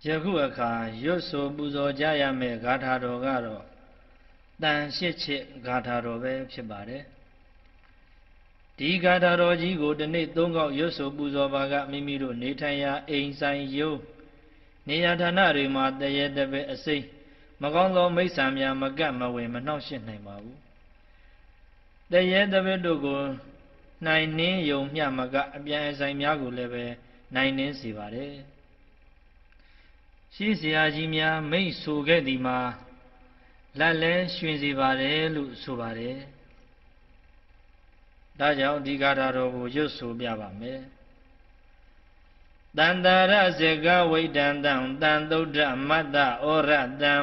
ယခုအခါရွတ်ဆိုပူဇော်ကြရမယ့်ဂါထာတော်ကတော့တန်ရှစ်ချစ်ဂါထာတော်ပဲဖြစ်ပါတယ်ဒီဂါထာတော်ကြီးကိုဒီနေ့သုံးခေါက်ရွတ်ဆိုပူဇော်ပါကမိမိတို့နေထိုင်ရာအိမ်ဆိုင်ရုံးနေရာဌာနတွေမှာတရေတပည့်အစိမ့်မကောင်းသောမိစ္ဆာများမကပ်မဝင်မနှောင့်ယှက်နိုင်ပါဘူးတရေတပည့်တို့ကိုနိုင်နှင်းယုံမျှမကအပြန်အဆိုင်များကိုလည်းပဲနိုင်နှင်းစေပါတယ်ရှိเสียကြီးများမိတ်ဆိုခဲ့သည်မှာလက်လဲရွှင်စေပါတယ်လို့ဆိုပါတယ်ဒါကြောင့်ဒီဂါထာတော်ကိုရွတ်ဆိုပြပါမယ်တန္တာရစေကဝိဒံတံတန်သုဒ္ဓမတ္တဩရတံ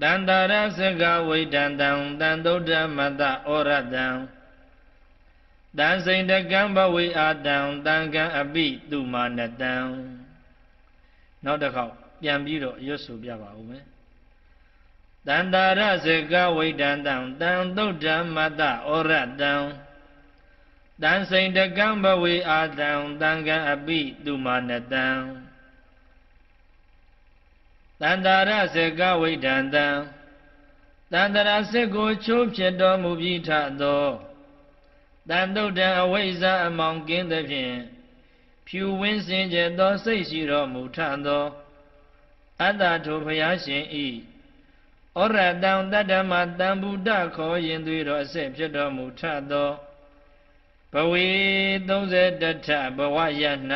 တန္တာရစေကဝိဒံတံတန်သုဒ္ဓမတ္တဩရတံတန်စိန်တကံဘဝေအာတံတံကံအပိတုမာနတံနောက်တစ်ခေါက်ပြန်ပြီးတော့ရွတ်ဆိုပြပါဦးမယ်တန္တာရစေကဝိဒံတံတံသုဒ္ဓမတ္တဩရတံတန်စိန်တကံဘဝေအာတံတံကံအပိတုမာနတံတန္တာရစေကဝိဒံတံတန္တရာစေကိုချိုးဖြစ်တော်မူပြီးထသောတန်သုဒ္ဓအဝိဇ္ဇာအမောင်ကင်းသဖြင့်ဖြူဝင်းစင်ကြသောစိတ်ရှိတော်မူထသောအတ္တထိုဘုရားရှင်ဤဩရတံတတ္တမတံဗုဒ္ဓခေါ်ရင်သွေတော်အဆက်ဖြစ်တော်မူထသောဘဝေ31ထဘဝရ၌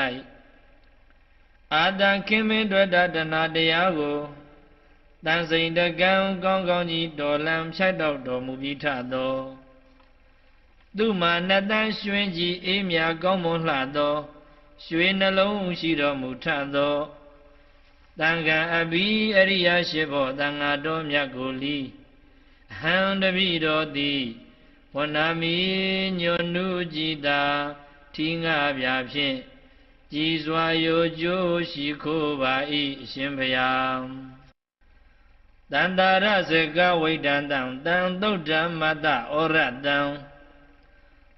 အာတံခင်မင်းတွေ့တတနာတရားကိုတန်စိန်တကံကောင်းကောင်းကြီးတော်လံဖြတ်တော်တော်မူပြီးထသောသူမာနတန်ရွှင်ကြည်အေးမြကောင်းမွန်လှသောရွှေနှလုံးရှိတော်မူထသောတန်ခံအဘိအရိယရှိဘောတန်ဃာတော်မြတ်ကိုလီအဟံတပိတော်သည်ဝနာမီညွန်နုကြည်တာထီငါပြဖြင့်ကြည်စွာရိုကြိုးရှိခိုးပါ၏အရှင်ဘုရားတန္တာရစေကဝိဒံတံတံသုဒ္ဓမတ္တဩရတံ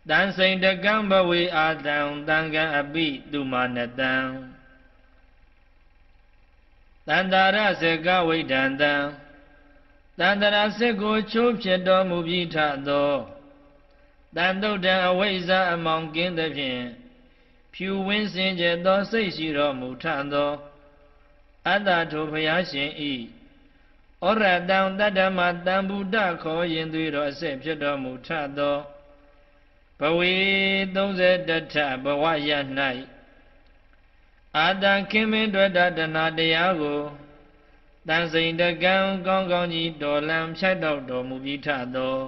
တန်စိန်တကံဘဝေအာတံတံကံအပိတုမာနတံတန္တာရစေကဝိဒံတံတန္တရာစေကိုချိုးဖြစ်တော်မူပြီးထသောတန်သုဒ္ဓအဝိဇ္ဇာအမောင်ကင်းသဖြင့်ဖြူဝင်းစင်ကြသောစိတ်ရှိတော်မူထသောအတ္တထိုဘုရားရှင်ဤဩရတံတတ္တမတံဗုဒ္ဓခေါ်ရင်သွေတော်အဆက်ဖြစ်တော်မူထသောဘဝေ31ထဘဝရ၌အာတံခင်မင်းတွေ့တတနာတရားကိုတန်စိန်တကံကောင်းကောင်းကြီးတော်လံဖြတ်တော်တော်မူပြီးထသော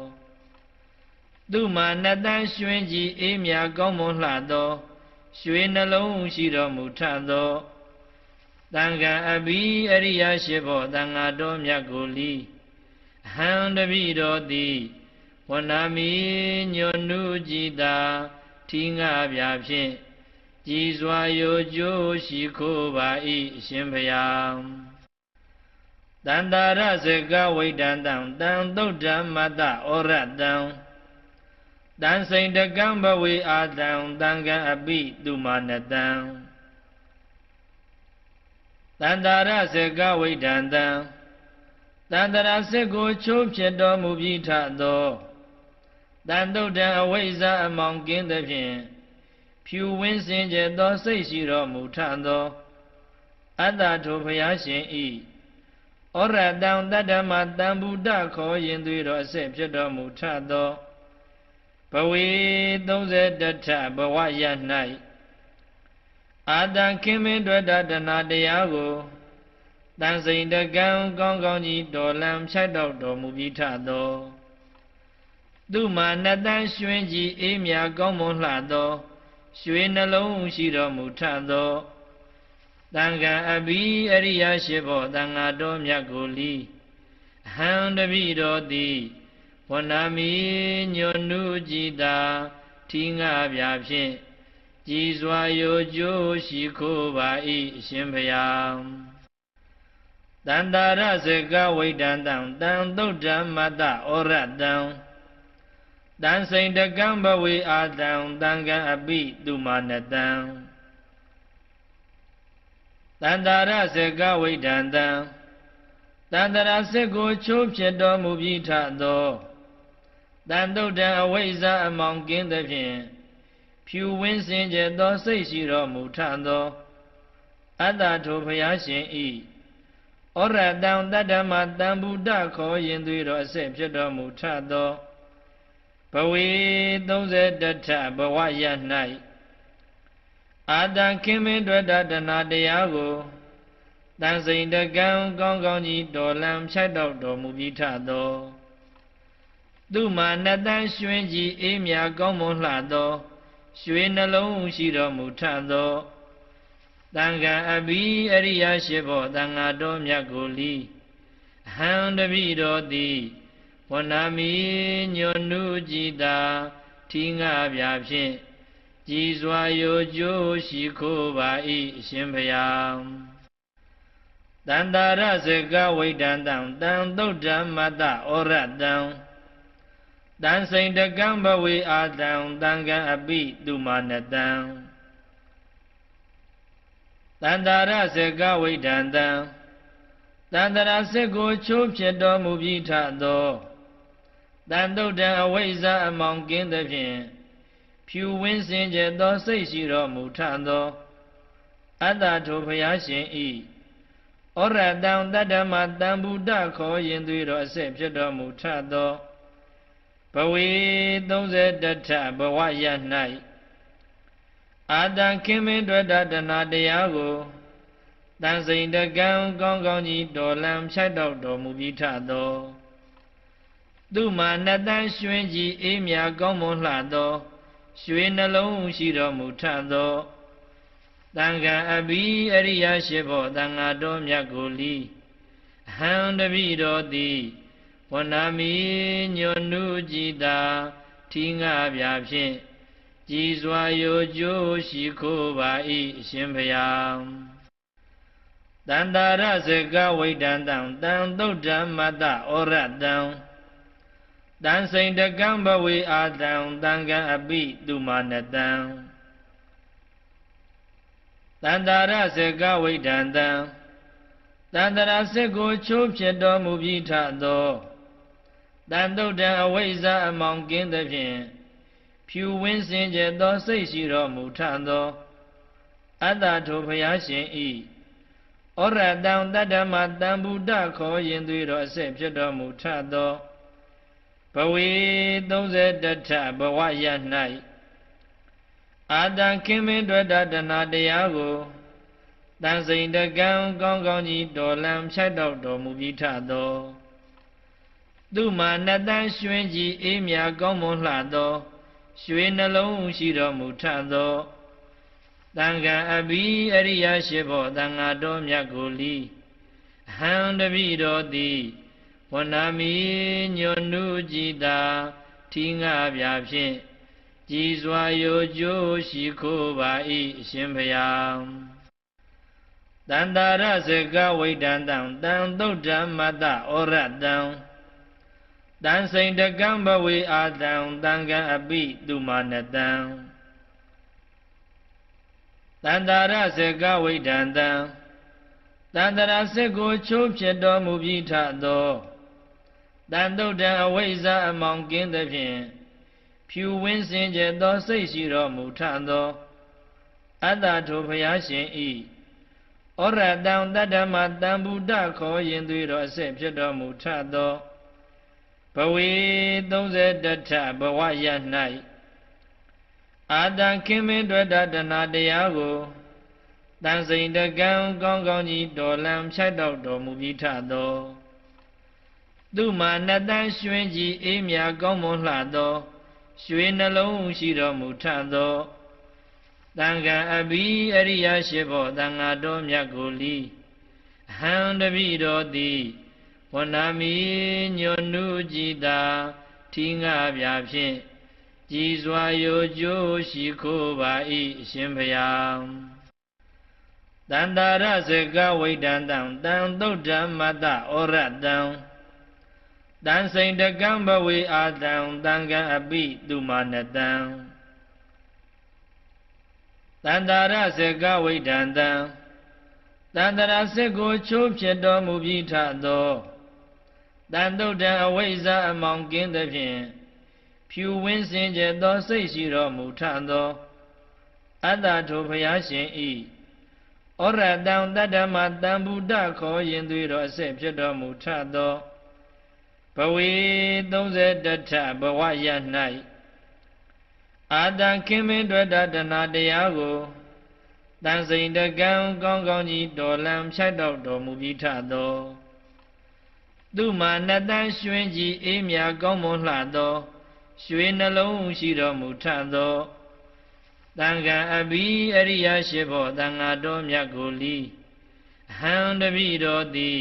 သူမာနတန်ရွှင်ကြည်အေးမြကောင်းမွန်လှသောရွှေနှလုံးရှိတော်မူထသောတန်ခံအဘိအရိယရှိဘောတန်ဃာတော်မြတ်ကိုလီအဟံတပိတော်သည်ဝနာမီညွန်နုကြည်တာထီငါပြဖြင့်ကြည်စွာရိုကြိုးရှိခိုးပါ၏အရှင်ဘုရားတန္တာရစေကဝိဒံတံတံသုဒ္ဓမတ္တဩရတံတန်စိန်တကံဘဝေအာတံတံကံအပိတုမာနတံတန္တာရစေကဝိဒံတံတန္တရာစေကိုချိုးဖြစ်တော်မူပြီးထသောတန်သုဒ္ဓအဝိဇ္ဇာအမောင်ကင်းသဖြင့်ဖြူဝင်းစင်ကြသောစိတ်ရှိတော်မူထသောအတ္တထိုဘုရားရှင်ဤဩရတံတတ္တမတံဗုဒ္ဓခေါ်ရင်သွေတော်အဆက်ဖြစ်တော်မူထသောဘဝေ31ထဘဝရ၌အာတံခင်မင်းတွေ့တတနာတရားကိုတန်စိန်တကံကောင်းကောင်းကြီးတော်လံဖြတ်တော်တော်မူပြီးထသောသူမာနတန်ရွှင်ကြည်အေးမြကောင်းမွန်လှသောရွှေနှလုံးရှိတော်မူထသောတန်ခံအဘိအရိယရှိဘောတန်ဃာတော်မြတ်ကိုလီအဟံတပိတော်သည်ဝနာမီညွန်နုကြည်တာထီငါပြဖြင့်ကြည်စွာရိုကြိုးရှိခိုးပါ၏အရှင်ဘုရားတန္တာရစေကဝိဒံတံတံသုဒ္ဓမတ္တဩရတံတန်စိန်တကံဘဝေအာတံတံကံအပိတုမာနတံတ တန္တာရစေကဝိဒန္တံတန္တရာစစ်ကိုချိုးဖြစ်တော်မူပြီးထသောတန်တုဒ္ဒံအဝိဇ္ဇအမောင်ကင်းသဖြင့်ဖြူဝင်းစင်ကြယ်သောစိတ်ရှိတော်မူထသောအတ္တထိုဘုရားရှင်ဤဩရတံတတ္တမတံဗုဒ္ဓခေါ်ရင်သွေးတော်အစစ်ဖြစ်တော်မူထသောဘဝေ31ထဘဝရ၌အာတံခင်မင်းတွေ့တတနာတရားကိုတန်စိန်တကံကောင်းကောင်းကြီးတော်လံဖြတ်တော်တော်မူပြီးထသောသူမာနတန်ရွှင်ကြီးအေးမြကောင်းမွန်လှသောရွှေနှလုံးရှိတော်မူထသောတန်ခါအဘိအရိယရှိဘောတန်ဃာတော်မြတ်ကိုလီအဟံတပိတော်သည်ဝနာမီညွန်နုကြည်သာထီငါပြဖြင့်ကြည်စွာရိုကျိုးရှိခိုးပါ၏အရှင်ဘုရားတန္တာရစေကဝိဒန္တံတံသုဒ္ဓမတ္တဩရတံတန်စိန်တကံဘဝေအာတံတံကံအပိတုမာနတံတန္တာရစေကဝိဒန္တံတန္တရာစစ်ကိုချိုးဖြစ်တော်မူပြီးထသောတန်တုဒ္ဒံအဝိဇ္ဇအမောင်ကင်းသဖြင့်ဖြူဝင်းစင်ကြယ်သောစိတ်ရှိတော်မူထသောအတ္တထိုဘုရားရှင်ဤဩရတံတတ္တမတံဗုဒ္ဓခေါ်ရင်သွေးတော်အစစ်ဖြစ်တော်မူထသောဘဝေ31ထဘဝရ၌အာတံခင်မင်းတွေ့တနာတရားကိုတန်စိန်တကံကောင်းကောင်းကြီးတော်လံဖြတ်တော်တော်မူပြီးထသောသူမာနတန်ရွှင်ကြီးအေးမြကောင်းမွန်လှသောရွှေနှလုံးရှိတော်မူထသောတန်ခါအဘိအရိယရှိဘောတန်ဃာတော်မြတ်ကိုလီအဟံတပိတော်သည်ဝနာမီညွန်နုကြည်သာထီငါပြဖြင့်ကြည်စွာရိုကျိုးရှိခိုးပါ၏အရှင်ဘုရားတန္တာရစေကဝိဒန္တံတံသုဒ္ဓမတ္တဩရတံတန်စိန်တကံဘဝေအာတံတံကံအပိတုမာနတံတန္တာရစေကဝိဒန္တံတန္တရာစစ်ကိုချိုးဖြစ်တော်မူပြီးထသောတန်တုဒ္ဒံအဝိဇ္ဇအမောင်ကင်းသဖြင့်ဖြူဝင်းစင်ကြယ်သောစိတ်ရှိတော်မူထသောအတ္တထိုဘုရားရှင်ဤဩရတံတတ္တမတံဗုဒ္ဓခေါ်ရင်သွေးတော်အစစ်ဖြစ်တော်မူထသောဘဝေ31ထဘဝရ၌အာတံခင်မင်းတွေ့တနာတရားကိုတန်စိန်တကံကောင်းကောင်းကြီးတော်လံဖြတ်တော်တော်မူပြီးထသောသူမာနတန်ရွှင်ကြီးအေးမြကောင်းမွန်လှသောရွှေနှလုံးရှိတော်မူထသောတန်ခါအဘိအရိယရှိဘောတန်ဃာတော်မြတ်ကိုလီအဟံတပိတော်သည်ဝနာမီညွန်နုကြည်သာထီငါပြဖြင့်ကြည်စွာရိုကျိုးရှိခိုးပါ၏အရှင်ဘုရားတန္တာရစေကဝိဒန္တံတံသုဒ္ဓမတ္တဩရတံတန်စိန်တကံဘဝေအာတံတံကံအပိတုမာနတံတန္တာရစေကဝိဒန္တံတန္တရာစစ်ကိုချိုးဖြစ်တော်မူပြီးထသောတန်တုဒ္ဒံအဝိဇ္ဇအမောင်ကင်းသဖြင့်ဖြူဝင်းစင်ကြယ်သောစိတ်ရှိတော်မူထသောအတ္တထိုဘုရားရှင်ဤဩရတံတတ္တမတံဗုဒ္ဓခေါ်ရင်သွေးတော်အစစ်ဖြစ်တော်မူထသောဘဝေ31ထဘဝရ၌အာတံခင်မင်းတွေ့တနာတရားကိုတန်စိန်တကံကောင်းကောင်းကြီးတော်လံဖြတ်တော်တော်မူပြီးထသောသူမာနတန်ရွှင်ကြီးအေးမြကောင်းမွန်လှသောရွှေနှလုံးရှိတော်မူထသောတန်ခါအဘိအရိယရှိဘောတန်ဃာတော်မြတ်ကိုလီအဟံတပိတော်သည်ဝနာမီညွန်နုကြည်သာထီငါပြဖြင့်ကြည်စွာရိုကျိုးရှိခိုးပါ၏အရှင်ဘုရားတန္တာရစေကဝိဒန္တံတံသုဒ္ဓမတ္တဩရတံတန်စိန်တကံဘဝေအာတံတံကံအပိတုမာနတံတန္တာရစေကဝိဒန္တံ တန္တရာစစ်ကိုချိုးဖြစ်တော်မူပြီးထသောတန်တုတ်တံအဝိဇ္ဇာအမောင်ကင်းသဖြင့်ဖြူဝင်းစင်ကြယ်သောစိတ်ရှိတော်မူထသောအတ္တထိုဘုရားရှင်ဤဩရတံတတ္တမတံဗုဒ္ဓခေါ်ရင်သွေးတော်အစစ်ဖြစ်တော်မူထသောဘဝေ31ထဘဝရ၌အာတံခင်မင်းတွေ့တာတဏတရားကိုတန်စိန်တကံကောင်းကောင်းကြီးတော်လံဖြတ်တော့တော်မူပြီးထသောသူမှာနှစ်တန်းရွှင်ကြီးအေးမြကောင်းမွန်လှသောရွှေနှလုံးရှိတော်မူထသောတန်ခါအဘိအရိယရှိဖို့တန်ဃာတော်မြတ်ကိုလီဟံတပိတော်သည်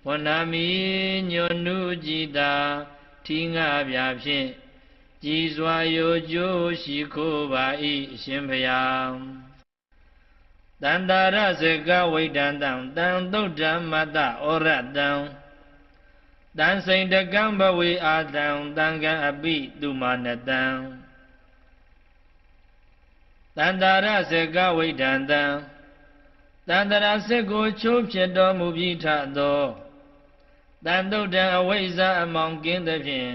ဝဏာမိညွန်နုကြည်တာထီငါပြဖြင့်ကြည်စွာယိုကျိုးရှိခိုးပါ၏အရှင်ဘုရားတန္တာရစကဝိဒံတံတံသုဒ္ဓမတ္တဩရတံတန်စိန်တကံဘဝေအာတံတံကံအပိသူမာနတံတန္တာရစကဝိဒံတံတန္တရာစစ်ကိုချိုးဖြစ်တော်မူပြီးထသောတန်တုတ်တံအဝိဇ္ဇာအမောင်ကင်းသဖြင့်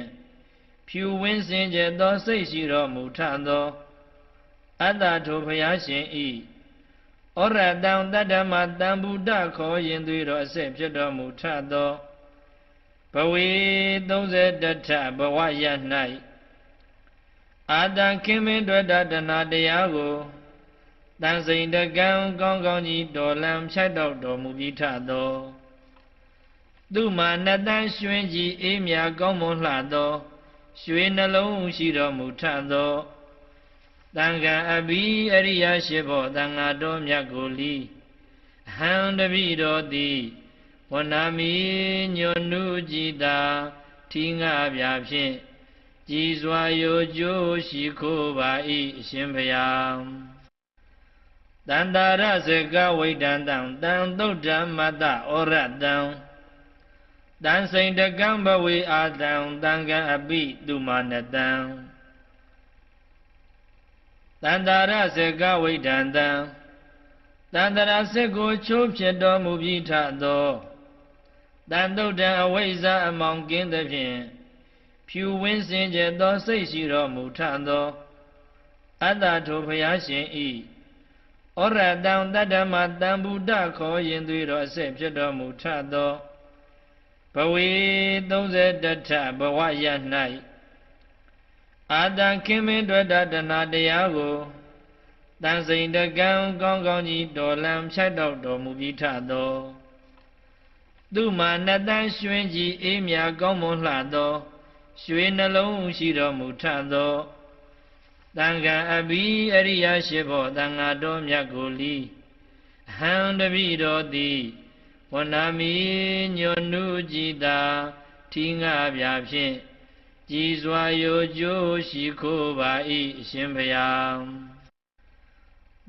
ဖြူဝင်းစင်ကြယ်သောစိတ်ရှိတော်မူထသောအတ္တထိုဘုရားရှင်ဤဩရတံတတ္တမတံဗုဒ္ဓခေါ်ရင်သွေးတော်အစစ်ဖြစ်တော်မူထသောဘဝေ31ထဘဝရ၌အာတံခင်မင်းတွေ့တာတဏတရားကိုတန်စိန်တကံကောင်းကောင်းကြီးတော်လံဖြတ်တော့တော်မူပြီးထသောသူမှာနှစ်တန်းရွှင်ကြီးအေးမြကောင်းမွန်လှသောရွှေနှလုံးရှိတော်မူထသောတန်ခါအဘိအရိယရှိဖို့တန်ဃာတော်မြတ်ကိုလီဟံတပိတော်သည်ဝဏာမိညွန်နုကြည်တာထီငါပြဖြင့်ကြည်စွာယိုကျိုးရှိခိုးပါ၏အရှင်ဘုရားတန္တာရစကဝိဒံတံတံသုဒ္ဓမတ္တဩရတံတန်စိန်တကံဘဝေအာတံတံကံအပိသူမာနတံတန္တာရစကဝိဒံတံတန္တရာစစ်ကိုချိုးဖြစ်တော်မူပြီးထသောတန်တုတ်တံအဝိဇ္ဇာအမောင်ကင်းသဖြင့်ဖြူဝင်းစင်ကြယ်သောစိတ်ရှိတော်မူထသောအတ္တထိုဘုရားရှင်ဤဩရတံတတ္တမတံဗုဒ္ဓခေါ်ရင်သွေးတော်အစစ်ဖြစ်တော်မူထသောဘဝေ31ထဘဝရ၌အာတံခင်မင်းတွေ့တာတဏတရားကိုတန်စိန်တကံကောင်းကောင်းကြီးတော်လံဖြတ်တော့တော်မူပြီးထသောသူမှာနှစ်တန်းရွှင်ကြီးအေးမြကောင်းမွန်လှသောရွှေနှလုံးရှိတော်မူထသောတန်ခါအဘိအရိယရှိဖို့တန်ဃာတော်မြတ်ကိုလီဟံတပိတော်သည်ဝဏာမိညွန်နုကြည်တာထီငါပြဖြင့်ကြည်စွာယိုကျိုးရှိခိုးပါ၏အရှင်ဘုရား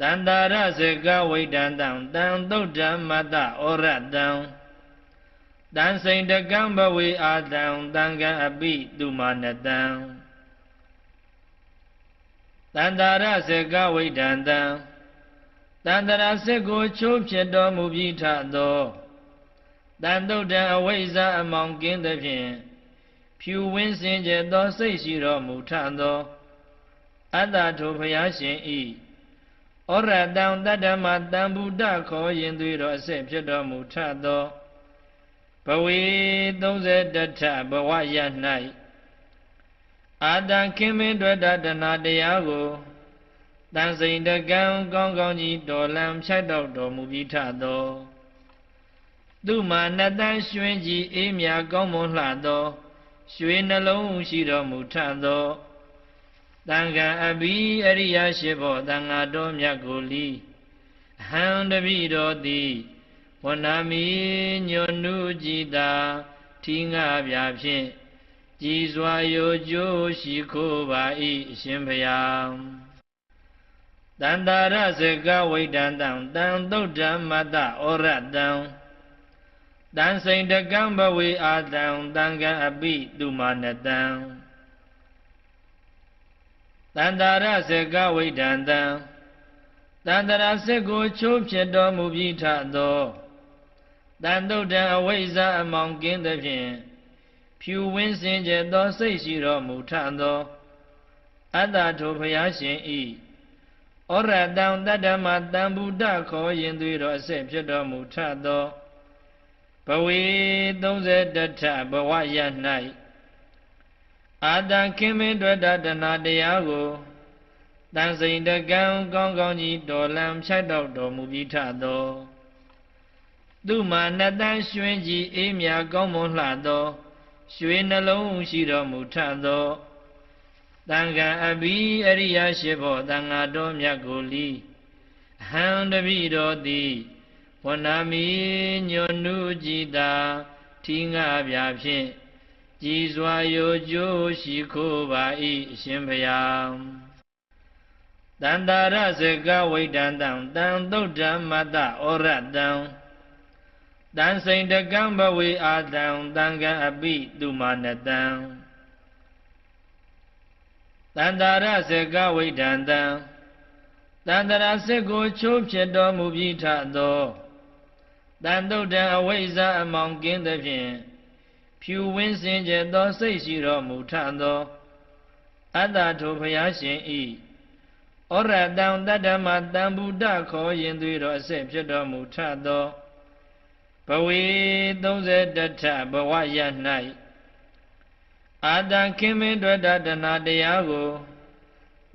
တန္တာရစကဝိဒံတံတံသုဒ္ဓမတ္တဩရတံတန်စိန်တကံဘဝေအာတံတံကံအပိသူမာနတံတန္တာရစကဝိဒံတံတန္တရာစစ်ကိုချိုးဖြစ်တော်မူပြီးထသောတန်တုတ်တံအဝိဇ္ဇာအမောင်ကင်းသဖြင့်ဖြူဝင်းစင်ကြယ်သောစိတ်ရှိတော်မူထသောအတ္တထိုဘုရားရှင်ဤဩရတံတတ္တမတံဗုဒ္ဓခေါ်ရင်သွေးတော်အစစ်ဖြစ်တော်မူထသောဘဝေ31ထဘဝရ၌အာတံခင်မင်းတွေ့တာတဏတရားကိုတန်စိန်တကံကောင်းကောင်းကြီးတော်လံဖြတ်တော့တော်မူပြီးထသောသူမှာနှစ်တန်းရွှင်ကြီးအေးမြကောင်းမွန်လှသောရွှေနှလုံးရှိတော်မူထသောတန်ခါအဘိအရိယရှိဖို့တန်ဃာတော်မြတ်ကိုလီဟံတပိတော်သည်ဝဏာမိညွန်နုကြည်တာထီငါပြဖြင့်ကြည်စွာယိုကျိုးရှိခိုးပါ၏အရှင်ဘုရားတန္တာရစကဝိဒံတံတံသုဒ္ဓမတ္တဩရတံတန်စိန်တကံဘဝေအာတံတံကံအပိသူမာနတံတန္တာရစကဝိဒံတံ တန္တရာစစ်ကိုချိုးဖြစ်တော်မူပြီးထသောတန်တုတ်တံအဝိဇ္ဇာအမောင်ကင်းသဖြင့်ဖြူဝင်းစင်ကြယ်သောစိတ်ရှိတော်မူထသောအတ္တထိုဘုရားရှင်ဤဩရတံတတ္တမတံဗုဒ္ဓခေါ်ရင်သွေးတော်အစစ်ဖြစ်တော်မူထသောဘဝေ31ထဘဝရ၌အာတံခင်မင်းတွေ့တာတဏတရားကိုတန်စိန်တကံကောင်းကောင်းကြီးတော်လံဖြတ်တော့တော်မူပြီးထသောသူမှာနှစ်တန်းရွှင်ကြီးအေးမြကောင်းမွန်လှသောရွှေနှလုံးရှိတော်မူထသောတန်ခါအဘိအရိယရှိဖို့တန်ဃာတော်မြတ်ကိုလီဟံတပိတော်သည်ဝနာမီညွန်နုကြည်တာထီငါပြဖြင့်ကြည်စွာရိုကျိုးရှိခိုးပါ၏အရှင်ဘုရားတန္တာရစကဝိတံတံတံသုတ်တံမတ္တဩရတံတန်စိန်တကံဘဝေအာတံတံကံအပိသူမာနတံတန္တာရစကဝိတံတံတန္တရာစစ်ကိုချိုးဖြစ်တော်မူပြီးထသောတန်တုတ်တံအဝိဇ္ဇာအမောင်ကင်းသဖြင့်ဖြူဝင်းစင်ကြယ်သောစိတ်ရှိတော်မူထသောအတ္တထိုဘုရားရှင်ဤဩရတံတတ္တမတံဗုဒ္ဓခေါ်ရင်သွေးတော်အစစ်ဖြစ်တော်မူထသောဘဝေ31ထဘဝရ၌အာတံခင်မင်းတွေ့တာတဏတရားကို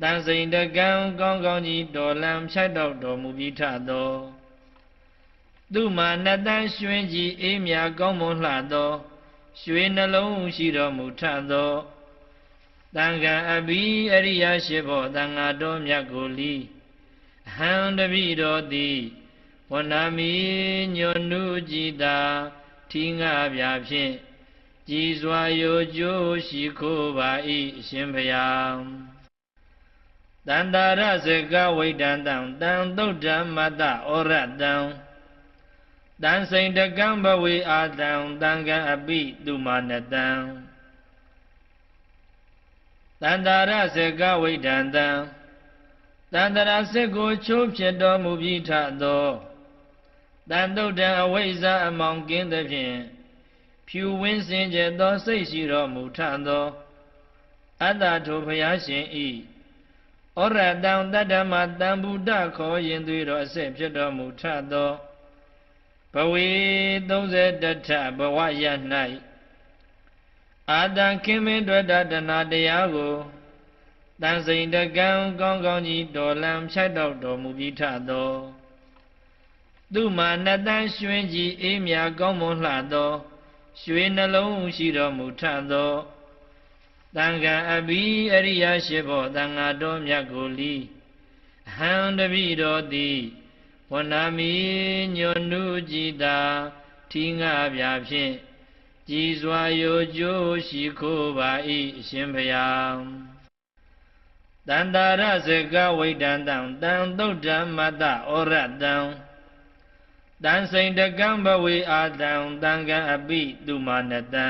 တန်စိန်တကံကောင်းကောင်းကြီးတော်လံဖြတ်တော့တော်မူပြီးထသောသူမှာနှစ်တန်းရွှင်ကြီးအေးမြကောင်းမွန်လှသောရွှေနှလုံးရှိတော်မူထသောတန်ခါအဘိအရိယရှိဖို့တန်ဃာတော်မြတ်ကိုလီဟံတပိတော်သည်ဝနာမီညွန်နုကြည်တာထီငါပြဖြင့်ကြည်စွာရိုကျိုးရှိခိုးပါ၏အရှင်ဘုရားတန္တာရစကဝိတံတံတံသုတ်တံမတ္တဩရတံတန်စိန်တကံဘဝေအာတံတံကံအပိသူမာနတံတန္တာရစကဝိတံတံတန္တရာစစ်ကိုချိုးဖြစ်တော်မူပြီးထသောတန်တုတ်တံအဝိဇ္ဇာအမောင်ကင်းသဖြင့်ဖြူဝင်းစင်ကြယ်သောစိတ်ရှိတော်မူထသောအတ္တထိုဘုရားရှင်ဤဩရတံတတ္တမတံဗုဒ္ဓခေါ်ရင်သွေးတော်အစစ်ဖြစ်တော်မူထသောဘဝေ31ထဘဝရ၌အာတံခင်မင်းတွေ့တာတဏတရားကိုတန်စိန်တကံကောင်းကောင်းကြီးတော်လံဖြတ်တော့တော်မူပြီးထသောသူမှာနှစ်တန်းရွှင်ကြီးအေးမြကောင်းမွန်လှသောရွှေနှလုံးရှိတော်မူထသောတန်ခါအဘိအရိယရှိဖို့တန်ဃာတော်မြတ်ကိုလီဟံတပိတော်သည်ဝနာမီညွန်နုကြည်တာထီငါပြဖြင့်ကြည်စွာရိုကျိုးရှိခိုးပါ၏အရှင်ဘုရားတန္တာရစကဝိတံတံတံသုတ်တံမတ္တဩရတံတန်စိန်တကံဘဝေအာတံတံကံအပိသူမာနတံ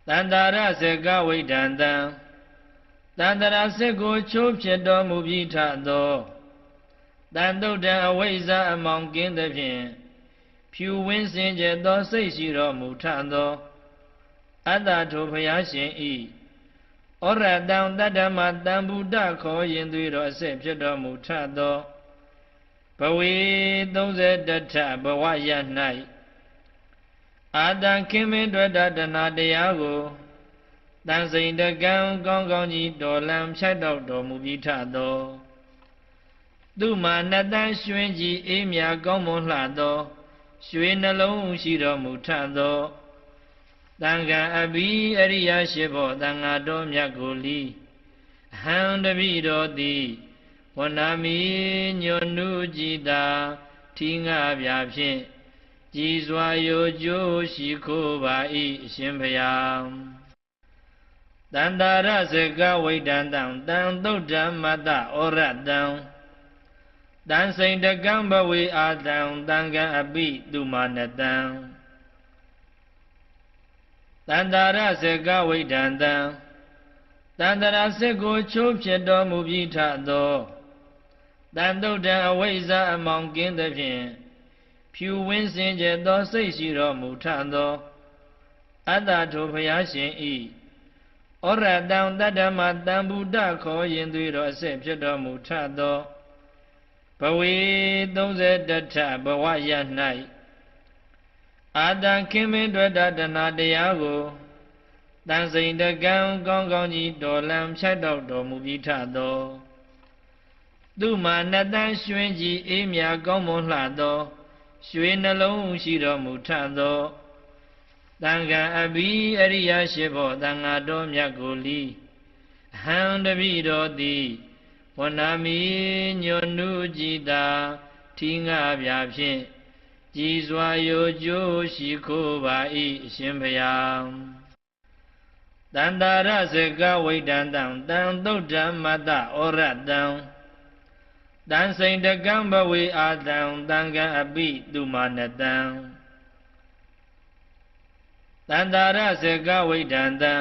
တန္တာရစကဝိတံတံတန္တရာစစ်ကိုချိုးဖြစ်တော်မူပြီးထသောတန်တုတ်တံအဝိဇ္ဇာအမောင်ကင်းသဖြင့်ဖြူဝင်းစင်ကြယ်သောစိတ်ရှိတော်မူထသောအတ္တထိုဘုရားရှင်ဤဩရတံတတ္တမတံဗုဒ္ဓခေါ်ရင်သွေးတော်အစစ်ဖြစ်တော်မူထသောဘဝေ31ထဘဝရ၌အာတံခင်မင်းတွေ့တာတဏတရားကိုတန်စိန်တကံကောင်းကောင်းကြီးတော်လံဖြတ်တော့တော်မူပြီးထသောသူမှာနှစ်တန်းရွှင်ကြီးအေးမြကောင်းမွန်လှသောရွှေနှလုံးရှိတော်မူထသောတန်ခါအဘိအရိယရှိဖို့တန်ဃာတော်မြတ်ကိုလီဟံတပိတော်သည်ဝနာမီညွန်နုကြည်တာထီငါပြဖြင့်ကြည်စွာရိုကျိုးရှိခိုးပါ၏အရှင်ဘုရားတန္တာရစကဝိတံတံတံသုတ်တံမတ္တဩရတံတန်စိန်တကံဘဝေအာတံတံကံအပိသူမာနတံတန္တာရစကဝိတံတံတ န္တရာစစ်ကိုချိုးဖြစ်တော်မူပြီးထသောတန်တုဒ္ဒံအဝိဇ္ဇာအမောင်ကင်းသဖြင့်ဖြူဝင်းစင်ကြယ်သောစိတ်ရှိတော်မူထသောအတ္တထိုဘုရားရှင်ဤဩရတံတတ္တမတံဗုဒ္ဓခေါ်ရင်သွေးတော်အစစ်ဖြစ်တော်မူထသောဘဝေ31ထဘဝရ၌အာတံခင်မင်းတွေ့တာတဏတရားကိုတန်စိန်တကံကောင်းကောင်းကြီးတော်လံဖြတ်တော်တော်မူပြီးထသောသူမာနတန်ရွှင်ကြီးအေးမြကောင်းမွန်လှသောရွှေနှလုံးရှိတော်မူထသောတန်ခါအဘိအရိယရှိဖို့တန်ဃာတော်မြတ်ကိုလီအဟံတပိတော်သည်ဝနာမီညွန်နုကြည်သာထီငါပြဖြင့်ကြည်စွာရိုကျိုးရှိခိုးပါ၏အရှင်ဘုရားတန္တာရစကဝိတံတံတံသုဒ္ဓမတ္တဩရတံတန်စိန်တကံဘဝေအာတံတံကံအပိသူမာနတံတန္တာရစကဝိတံတံ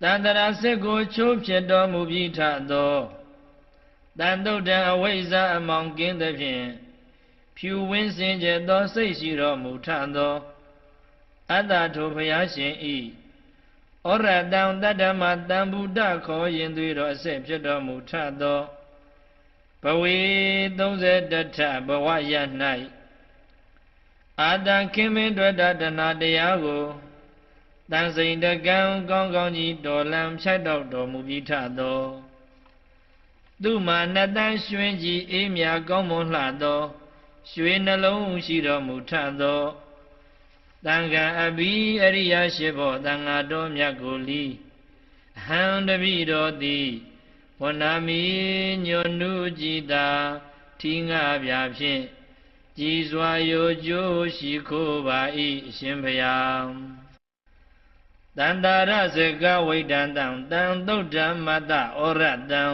တန္တရာစစ်ကိုချိုးဖြစ်တော်မူပြီးထသောတန်တုဒ္ဒံအဝိဇ္ဇာအမောင်ကင်းသဖြင့်ဖြူဝင်းစင်ကြယ်သောစိတ်ရှိတော်မူထသောအတ္တထိုဘုရားရှင်ဤဩရတံတတ္တမတံဗုဒ္ဓခေါ်ရင်သွေးတော်အစစ်ဖြစ်တော်မူထသောဘဝေ31ထဘဝရ၌အာတံခင်မင်းတွေ့တာတဏတရားကိုတန်စိန်တကံကောင်းကောင်းကြီးတော်လံဖြတ်တော်မူပြီးထသောသူမာနတန်ရွှင်ကြီးအေးမြကောင်းမွန်လှသောရွှေနှလုံးရှိတော်မူထသောတန်ခါအဘိအရိယရှိဖို့တန်ဃာတော်မြတ်ကိုလီအဟံတပိတော်သည်ဝနာမီညွန်နုကြည်သာထီငါပြဖြင့်ကြည်စွာရိုကျိုးရှိခိုးပါ၏အရှင်ဘုရားတန္တာရစကဝိတံတံတံသုဒ္ဓမတ္တဩရတံ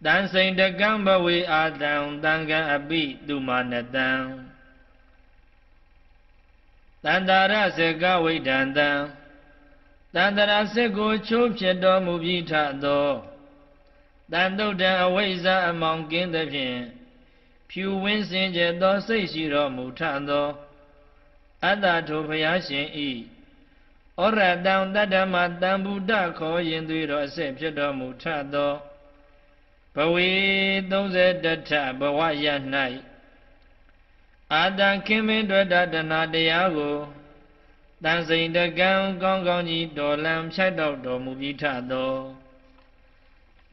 တန်စိန်တကံဘဝေအာတံတံကံအပိသူမာနတံတန္တာရစကဝိတံတံတန္တရာစစ်ကိုချိုးဖြစ်တော်မူပြီးထသောတန်တုဒ္ဒံအဝိဇ္ဇာအမောင်ကင်းသဖြင့်ဖြူဝင်းစင်ကြယ်သောစိတ်ရှိတော်မူထသောအတ္တထိုဘုရားရှင်ဤဩရတံတတ္တမတံဗုဒ္ဓခေါ်ရင်သွေးတော်အစစ်ဖြစ်တော်မူထသောဘဝေ31ထဘဝရ၌အာတံခင်မင်းတွေ့တာတဏတရားကိုတန်စိန်တကံကောင်းကောင်းကြီးတော်လံဖြတ်တော်မူပြီးထသော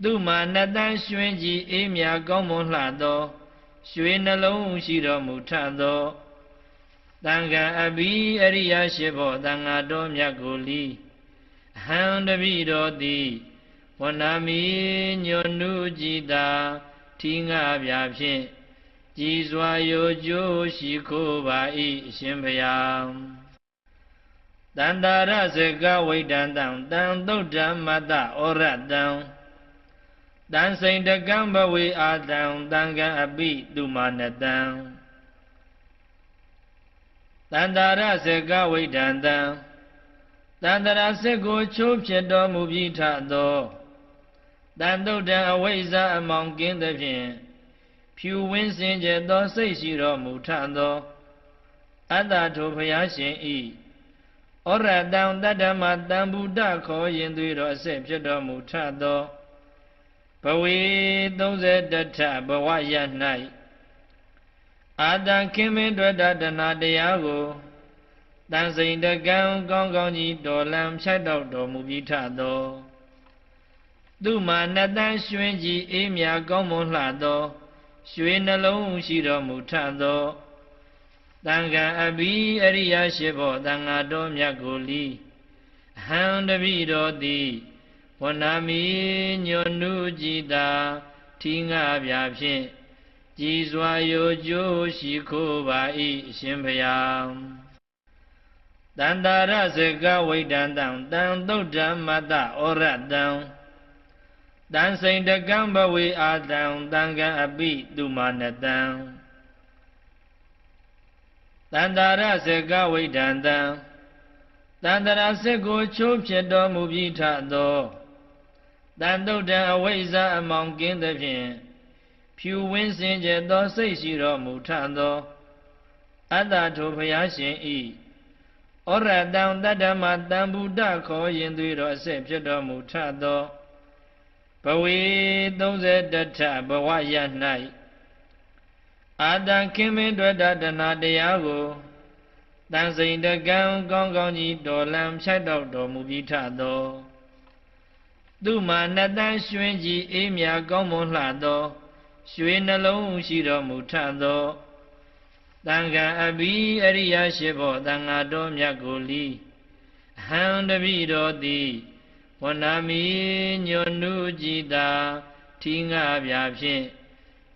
သူမာနတန်ရွှင်ကြီးအေးမြကောင်းမွန်လှသောရွှေနှလုံးရှိတော်မူထသောတန်ခါအဘိအရိယရှိဖို့တန်ဃာတော်မြတ်ကိုလီအဟံတပိတော်သည်ဝနာမီညွန်နုကြည်သာထီငါပြဖြင့်ကြည်စွာရိုကျိုးရှိခိုးပါ၏အရှင်ဘုရားတန္တာရစကဝိတံတံတံသုဒ္ဓမတ္တဩရတံတန်စိန်တကံဘဝေအာတံတံကံအပိသူမာနတံတန္တာရစကဝိတံတံတန္တရာစစ်ကိုချိုးဖြစ်တော်မူပြီးထသောတန်တုဒ္ဒံအဝိဇ္ဇာအမောင်ကင်းသဖြင့်ဖြူဝင်းစင်ကြယ်သောစိတ်ရှိတော်မူထသောအတ္တထိုဘုရားရှင်ဤဩရတံတတ္တမတံဗုဒ္ဓခေါ်ရင်သွေးတော်အစစ်ဖြစ်တော်မူထသောဘဝေ31ထဘဝရ၌အာတံခင်မင်းတွေ့တာတဏတရားကိုတန်စိန်တကံကောင်းကောင်းကြီးတော်လံဖြတ်တော်မူပြီးထသောသူမာနတန်ရွှင်ကြီးအေးမြကောင်းမွန်လှသောရွှေနှလုံးရှိတော်မူထသောတန်ခါအဘိအရိယရှိဖို့တန်ဃာတော်မြတ်ကိုလီအဟံတပိတော်သည်ဝနာမီညွန်နုကြည်သာထီငါပြဖြင့်ကြည်စွာရိုကျိုးရှိခိုးပါ၏အရှင်ဘုရားတန္တာရစကဝိတံတံတံသုဒ္ဓမတ္တဩရတံတန်စိန်တကံဘဝေအာတံတံကံအပိသူမာနတံတန္တာရစကဝိတံတံ တန္တရာစစ်ကိုချိုးဖြစ်တော်မူပြီးထသောတန်တုတ်တံအဝိဇ္ဇာအမောင်ကင်းသဖြင့်ဖြူဝင်းစင်ကြယ်သောစိတ်ရှိတော်မူထသောအတ္တထိုဘုရားရှင်ဤဩရတံတတ္တမတံဗုဒ္ဓခေါ်ရင်သွေးတော်အဆက်ဖြစ်တော်မူထသောဘဝေ31ထဘဝရ၌အာတံခင်မင်းတွေ့တတနာတရားကိုတန်စိန်တကံကောင်းကောင်းကြီးတော်လံဖြတ်တော်တော်မူပြီးထသောသူမှာနှစ်တန်းရွှင်ကြီးအေးမြကောင်းမွန်လှသောရွှေနှလုံးရှိတော်မူထသောတန်ခါအဘိအရိယရှိဘောတန်ဃာတော်မြတ်ကိုလီအဟံတပိတော်သည်ဝဏမိညွန်နုကြည်သာထီငါပြဖြင့်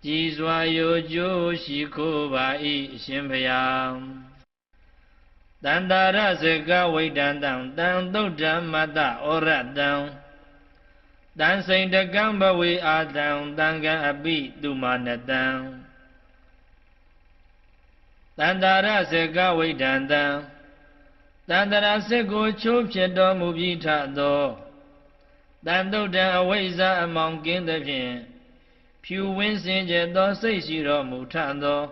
ကြည်စွာယိုကျိုးရှိခိုးပါ၏အရှင်ဘုရားတန္တာရဇကဝိတံတံတံသုဒ္ဓမတ္တဩရတံတန်စိန်တကံဘဝေအာတံတံကံအပိသူမာနတံတန္တာရဇကဝိတံတံတန္တရာစစ်ကိုချိုးဖြစ်တော်မူပြီးထသောတန်တုတ်တံအဝိဇ္ဇာအမောင်ကင်းသဖြင့်ဖြူဝင်းစင်ကြယ်သောစိတ်ရှိတော်မူထသော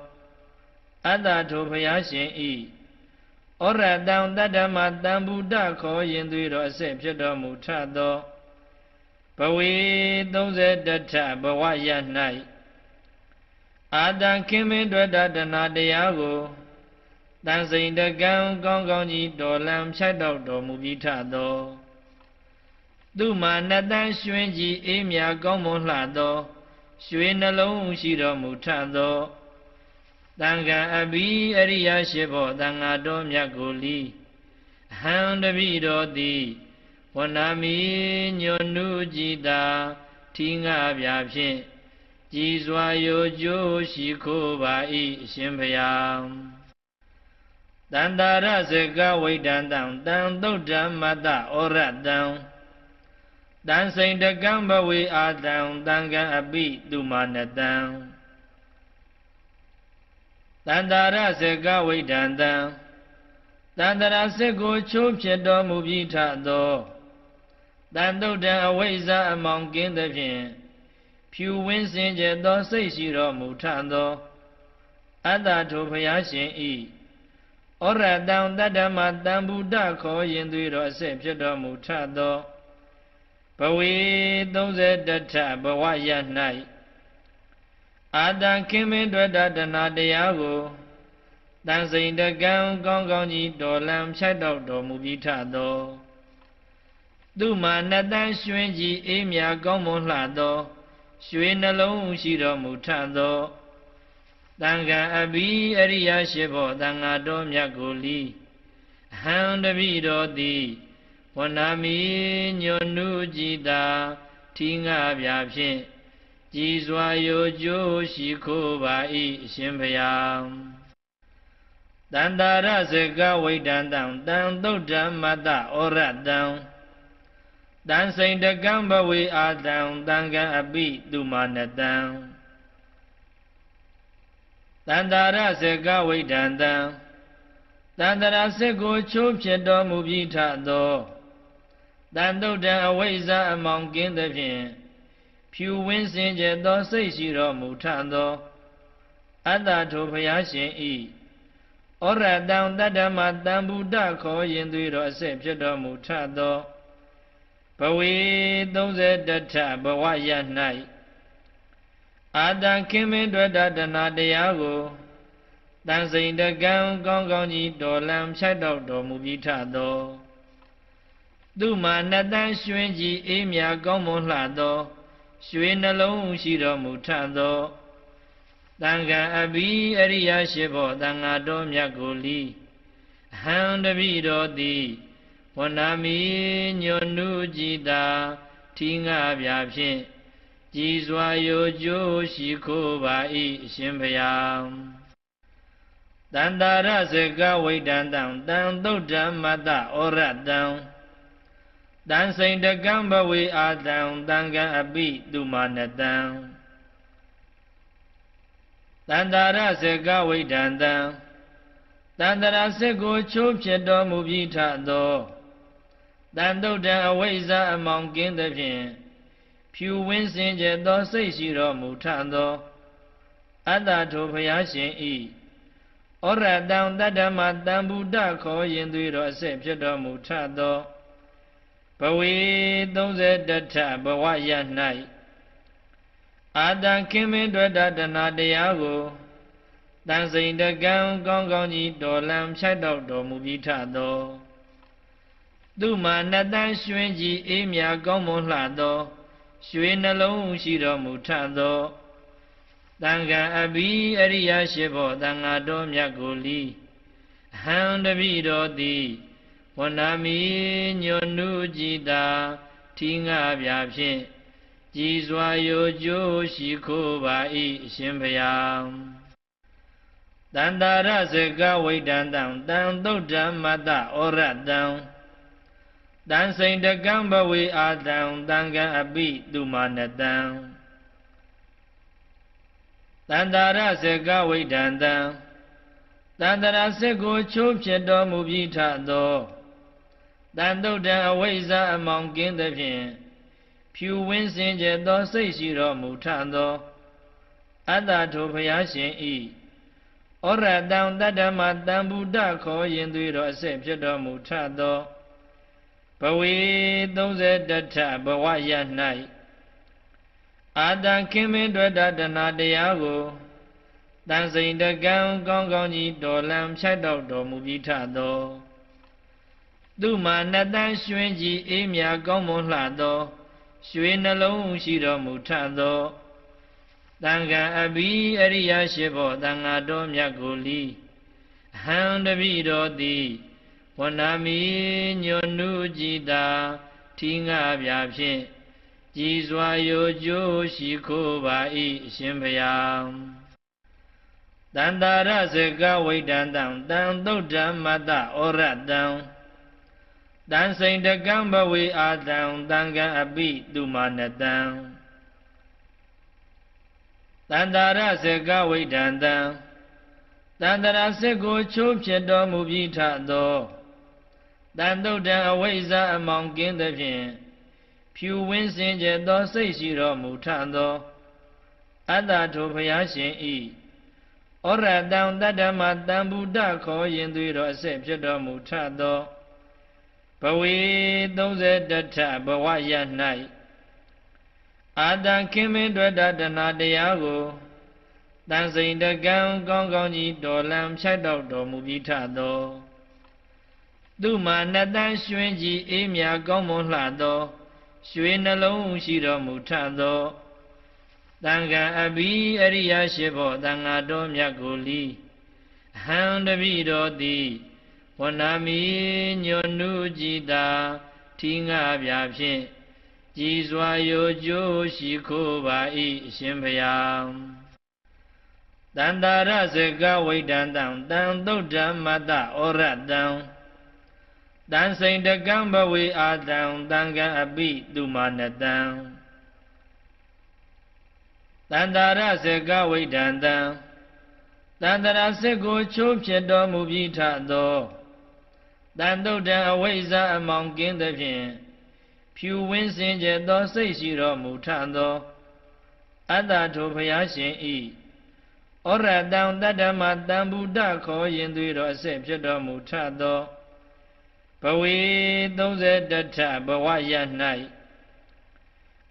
အတ္တထိုဘုရားရှင်ဤဩရတံတတ္တမတံဗုဒ္ဓခေါ်ရင်သွေးတော်အဆက်ဖြစ်တော်မူထသောဘဝေ31ထဘဝရ၌အာတံခင်မင်းတွေ့တတနာတရားကိုတန်စိန်တကံကောင်းကောင်းကြီးတော်လံဖြတ်တော်တော်မူပြီးထသောသူမှာနှစ်တန်းရွှင်ကြီးအေးမြကောင်းမွန်လှသောရွှေနှလုံးရှိတော်မူထသောတန်ခါအဘိအရိယရှိဘောတန်ဃာတော်မြတ်ကိုလီအဟံတပိတော်သည်ဝဏမိညွန်နုကြည်သာထီငါပြဖြင့်ကြည်စွာယိုကျိုးရှိခိုးပါ၏အရှင်ဘုရားတန္တာရဇကဝိတံတံတံသုဒ္ဓမတ္တဩရတံတန်စိန်တကံဘဝေအာတံတံကံအပိသူမာနတံတန္တာရဇကဝိတံတံတန္တရာစစ်ကိုချိုးဖြစ်တော်မူပြီးထသောတန်တုတ်တံအဝိဇ္ဇာအမောင်ကင်းသဖြင့်ဖြူဝင်းစင်ကြယ်သောစိတ်ရှိတော်မူထသောအတ္တထိုဘုရားရှင်ဤဩရတံတတ္တမတံဗုဒ္ဓခေါ်ရင်သွေးတော်အဆက်ဖြစ်တော်မူထသောဘဝေ31ထဘဝရ၌အာတံခင်မင်းတွေ့တတနာတရားကိုတန်စိန်တကံကောင်းကောင်းကြီးတော်လံဖြတ်တော်မူပြီးထသောသူမှာနှစ်တန်းရွှင်ကြီးအေးမြကောင်းမွန်လှသောရွှေနှလုံးရှိတော်မူထသောတန်ခါအဘိအရိယရှိဘောတန်ဃာတော်မြတ်ကိုလီအဟံတပိတော်သည်ဝဏမိညွန်နုကြည်သာထီငါပြဖြင့်ကြည်စွာယိုကျိုးရှိခိုးပါ၏အရှင်ဘုရားတန္တာရဇကဝိတံတံတံသုဒ္ဓမတ္တဩရတံတန်စိန်တကံဘဝေအာတံတံကံအပိသူမာနတံတန္တာရဇကဝိတံတံတန္တရာစစ်ကိုချိုးဖြစ်တော်မူပြီးထသောတန်တုတ်တံအဝိဇ္ဇာအမောင်ကင်းသဖြင့်ဖြူဝင်းစင်ကြယ်သောစိတ်ရှိတော်မူထသောအတ္တထိုဘုရားရှင်ဤဩရတံတတ္တမတံဗုဒ္ဓခေါ်ရင်သွေးတော်အဆက်ဖြစ်တော်မူထသောဘဝေ31ထဘဝရ၌အာတံခင်မင်းတွေ့တတနာတရားကိုတန်စိန်တကံကောင်းကောင်းကြီးတော်လံဖြတ်တော်မူပြီးထသောသူမှာနှစ်တန်းရွှင်ကြီးအေးမြကောင်းမွန်လှသောရွှေနှလုံးရှိတော်မူထသောတန်ခါအဘိအရိယရှိဘောတန်ဃာတော်မြတ်ကိုလီအဟံတပိတော်သည်ဝဏမိညွန်နုကြည်သာထီငါပြဖြင့်ကြည်စွာယိုကျိုးရှိခိုးပါ၏အရှင်ဘုရားတန္တာရဇကဝိတံတံတံသုဒ္ဓမတ္တဩရတံတန်စိန်တကံဘဝေအာတံတံကံအပိသူမာနတံတန္တာရဇကဝိတံတံ တန္တရာစစ်ကိုချိုးဖြစ်တော်မူပြီးထသောတန်တုတ်တံအဝိဇ္ဇာအမောင်ကင်းသဖြင့်ဖြူဝင်းစင်ကြယ်သောစိတ်ရှိတော်မူထသောအတ္တထိုဘုရားရှင်ဤဩရတံတတ္တမတံဗုဒ္ဓခေါ်ရင်သွေးတော်အစစ်ဖြစ်တော်မူထသောဘဝေ31ထဘဝရ၌အာတံခင်မင်းတွေ့တာတဏတရားကိုတန်စိန်တကံကောင်းကောင်းကြီးတော်လံဖြတ်တော့တော်မူပြီးထသောသူမှာနတန်ရွှင်ကြီးအေးမြကောင်းမွန်လှသောရွှေနှလုံးရှိတော်မူထသောတန်ခါအဘိအရိယရှိဘောတန်ဃာတော်မြတ်ကိုလီဟံတပိတော်သည်ဝဏမိညွန်နုကြည်တာထီငါပြဖြင့်ကြည်စွာရိုကျိုးရှိခိုးပါ၏အရှင်ဘုရားတန္တာရစေကဝိတံတံတံသုတ်တံမတ္တဩရတံတန်စိန်တကံဘဝေအာတံတံကံအပိသူမာနတံတန္တာရစေကဝိတံတံတန္တရာစစ်ကိုချိုးဖြစ်တော်မူပြီးထသောတန်တုတ်တံအဝိဇ္ဇာအမောင်ကင်းသဖြင့်ဖြူဝင်းစင်ကြယ်သောစိတ်ရှိတော်မူထသောအတ္တထိုဘုရားရှင်ဤဩရတံတတ္တမတံဗုဒ္ဓခေါ်ရင်သွေးတော်အစစ်ဖြစ်တော်မူထသောဘဝေ31ထဘဝရ၌အာတံခင်မင်းတွေ့တာတဏတရားကိုတန်စိန်တကံကောင်းကောင်းကြီးတော်လံဖြတ်တော့တော်မူပြီးထသောသူမှာနတန်ရွှင်ကြီးအေးမြကောင်းမွန်လှသောရွှေနှလုံးရှိတော်မူထသောတန်ခါအဘိအရိယရှိဘောတန်ဃာတော်မြတ်ကိုလီဟံတပိတော်သည်ဝဏမိညွန်နုကြည်တာထီငါပြဖြင့်ကြည်စွာရိုကျိုးရှိခိုးပါ၏အရှင်ဘုရားတန္တာရစေကဝိတံတံတံသုတ်တံမတ္တဩရတံတန်စိန်တကံဘဝေအာတံတံကံအပိသူမာနတံတန္တာရစေကဝိတံတံတန္တရာစစ်ကိုချိုးဖြစ်တော်မူပြီးထသောတန်တုတ်တံအဝိဇ္ဇာအမောင်ကင်းသဖြင့်ဖြူဝင်းစင်ကြယ်သောစိတ်ရှိတော်မူထသောအတ္တထိုဘုရားရှင်ဤဩရတံတတ္တမတံဗုဒ္ဓခေါ်ရင်သွေးတော်အစစ်ဖြစ်တော်မူထသောဘဝေ31ထဘဝရ၌အာတံခင်မင်းတွေ့တာတဏတရားကိုတန်စိန်တကံကောင်းကောင်းကြီးတော်လံဖြတ်တော့တော်မူပြီးထသောသူမှာနတန်ရွှင်ကြီးအေးမြကောင်းမွန်လှသောရွှေနှလုံးရှိတော်မူထသောတန်ခါအဘိအရိယရှိဘောတန်ဃာတော်မြတ်ကိုလီဟံတပိတော်သည်ဝဏမိညွန်နုကြည်တာထီငါပြဖြင့်ကြည်စွာရိုကျိုးရှိခိုးပါ၏အရှင်ဘုရားတန္တာရစေကဝိတံတံတံသုတ်တံမတ္တဩရတံတန်စိန်တကံဘဝေအာတံတံကံအပိသူမာနတံတန္တာရစေကဝိတံတံတန္တရာစစ်ကိုချိုးဖြစ်တော်မူပြီးထသောတန်တုတ်တံအဝိဇ္ဇာအမောင်ကင်းသဖြင့်ဖြူဝင်းစင်ကြယ်သောစိတ်ရှိတော်မူထသောအတ္တထိုဘုရားရှင်ဤဩရတံတတ္တမတံဗုဒ္ဓခေါ်ရင်သွေးတော်အစစ်ဖြစ်တော်မူထသောဘဝေ31ထဘဝရ၌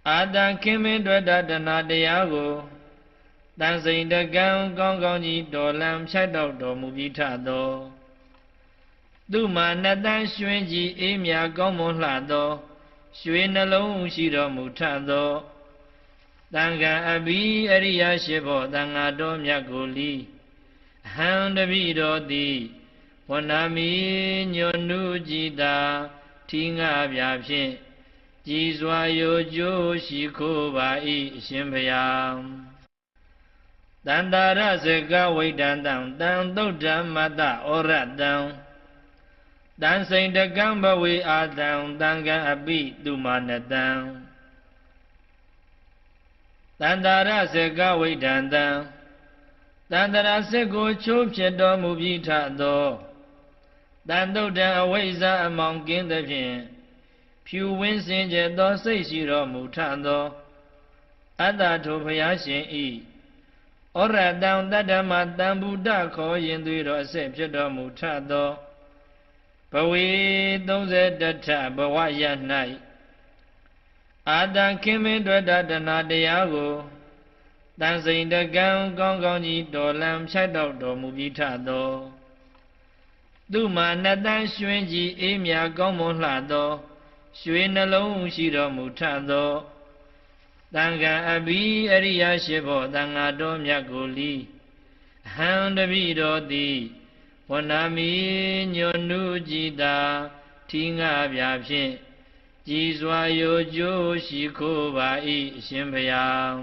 အာတံခင်မင်းတွေ့တာတဏတရားကိုတန်စိန်တကံကောင်းကောင်းကြီးတော်လံဖြတ်တော့တော်မူပြီးထသောသူမှာနတန်ရွှင်ကြီးအေးမြကောင်းမွန်လှသောရွှေနှလုံးရှိတော်မူထသောတန်ခါအဘိအရိယရှိဘောတန်ဃာတော်မြတ်ကိုလီဟံတပိတော်သည်ဝဏမိညွန်နုကြည်တာထီငါပြဖြင့်ကြည်စွာရိုကျိုးရှိခိုးပါ၏အရှင်ဘုရားတန္တာရစေကဝိတံတံတံသုတ်တံမတ္တဩရတံတန်စိန်တကံဘဝေအာတံတံကံအပိသူမာနတံတန္တာရစေကဝိတံတံ တန္တရာစစ်ကိုချိုးဖြစ်တော်မူပြီးထသောတန်တုတ်တံအဝိဇ္ဇာအမောင်ကင်းသဖြင့်ဖြူဝင်းစင်ကြယ်သောစိတ်ရှိတော်မူထသောအတ္တထိုဘုရားရှင်ဤဩရတံတတ္တမတံဗုဒ္ဓခေါ်ရင်သွေးတော်အစစ်ဖြစ်တော်မူထသောဘဝေ31ထဘဝရ၌အာတံခင်မင်းတွေ့တတနာတရားကိုတန်စိန်တကံကောင်းကောင်းကြီးတော်လံဖြတ်တော်တော်မူပြီးထသောသူမှာနတန်ရွှင်ကြီးအေးမြကောင်းမွန်လှသောရွှေနှလုံးရှိတော်မူထသောတန်ခါအဘိအရိယရှိဘောတန်ဃာတော်မြတ်ကိုလီအဟံတပိတော်သည်ဝနာမီညွန်နုကြည်တာထီငါပြဖြင့်ကြည်စွာရိုကြိုးရှိခိုးပါ၏အရှင်ဘုရား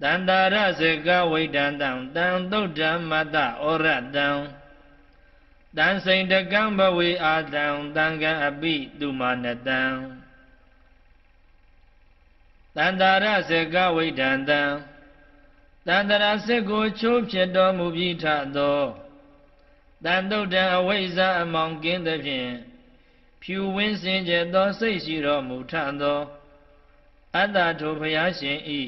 တန္တာရစေကဝိတံတံတံသုတ်တံမတ္တဩရတံတန်စိန်တကံဘဝေအာတံတံကံအပိတုမာနတံတန္တာရစေကဝိတံတံတန္တရာစစ်ကိုချိုးဖြစ်တော်မူပြီးထသောတန်တုတ်တံအဝိဇ္ဇာအမောင်ကင်းသဖြင့်ဖြူဝင်းစင်ကြယ်သောစိတ်ရှိတော်မူထသောအတ္တထိုဘုရားရှင်ဤ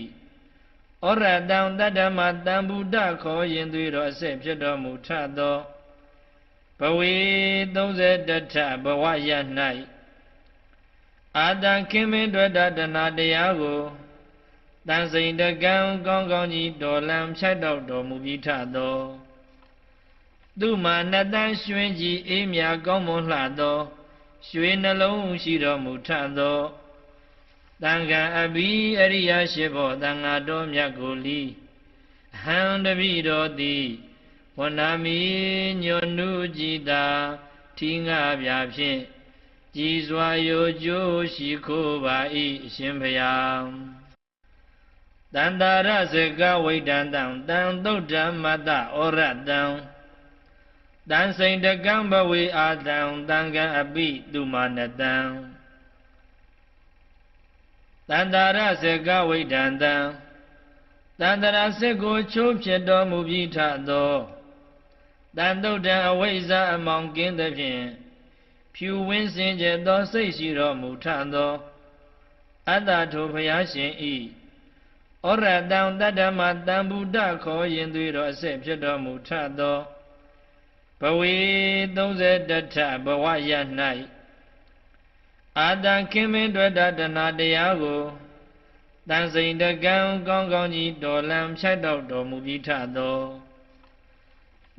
ဩရတံတတ္တမတံဗုဒ္ဓခေါ်ရင်သွေးတော်အစစ်ဖြစ်တော်မူထသောဘဝေ31ထဘဝရ၌အာတံခင်မင်းတွေ့တတနာတရားကိုတန်စိန်တကံကောင်းကောင်းကြီးတော်လံဖြတ်တော်တော်မူပြီးထသောသူမှာနတန်ရွှင်ကြီးအေးမြကောင်းမွန်လှသောရွှေနှလုံးရှိတော်မူထသောတန်ခါအဘိအရိယရှိဘောတန်ဃာတော်မြတ်ကိုလီအဟံတပိတော်သည်ဝနာမီညွန်နုကြည်တာထီငါပြဖြင့်ကြည်စွာရိုကြိုးရှိခိုးပါ၏အရှင်ဘုရားတန္တာရစေကဝိတံတံတံသုတ်တံမတ္တဩရတံတန်စိန်တကံဘဝေအာတံတံကံအပိတုမာနတံတန္တာရစေကဝိတံတံတန္တရာစစ်ကိုချိုးဖြစ်တော်မူပြီးထသောတန်တုတ်တံအဝိဇ္ဇာအမောင်ကင်းသဖြင့်ဖြူဝင်းစင်ကြယ်သောစိတ်ရှိတော်မူထသောအတ္တထိုဘုရားရှင်ဤဩရတံတတ္တမတံဗုဒ္ဓခေါ်ရင်သွေးတော်အစစ်ဖြစ်တော်မူထသောဘဝေ31ထဘဝရ၌အာတံခင်မင်းတွေ့တနာတရားကိုတန်စိန်တကံကောင်းကောင်းကြီးတော်လံဖြတ်တော်တော်မူပြီးထသော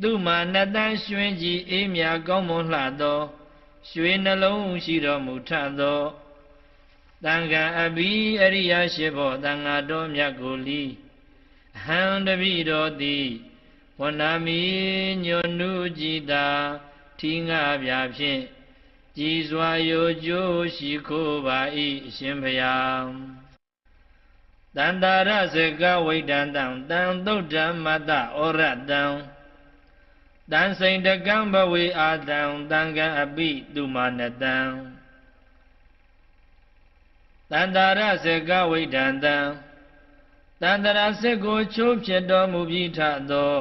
သူမှာနတန်ရွှင်ကြီးအေးမြကောင်းမွန်လှသောရွှေနှလုံးရှိတော်မူထသောတန်ခါအဘိအရိယရှိဘောတန်ဃာတော်မြတ်ကိုလီအဟံတပိတော်သည်ဝနာမီညွန်နုကြည်တာထီငါပြဖြင့်ကြည်စွာရိုကြိုးရှိခိုးပါ၏အရှင်ဘုရားတန္တာရစေကဝိတံတံတံသုတ်တံမတ္တဩရတံတန်စိန်တကံဘဝေအာတံတံကံအပိတုမာနတံတန္တာရစေကဝိတံတံတန္တရာစစ်ကိုချိုးဖြစ်တော်မူပြီးထသော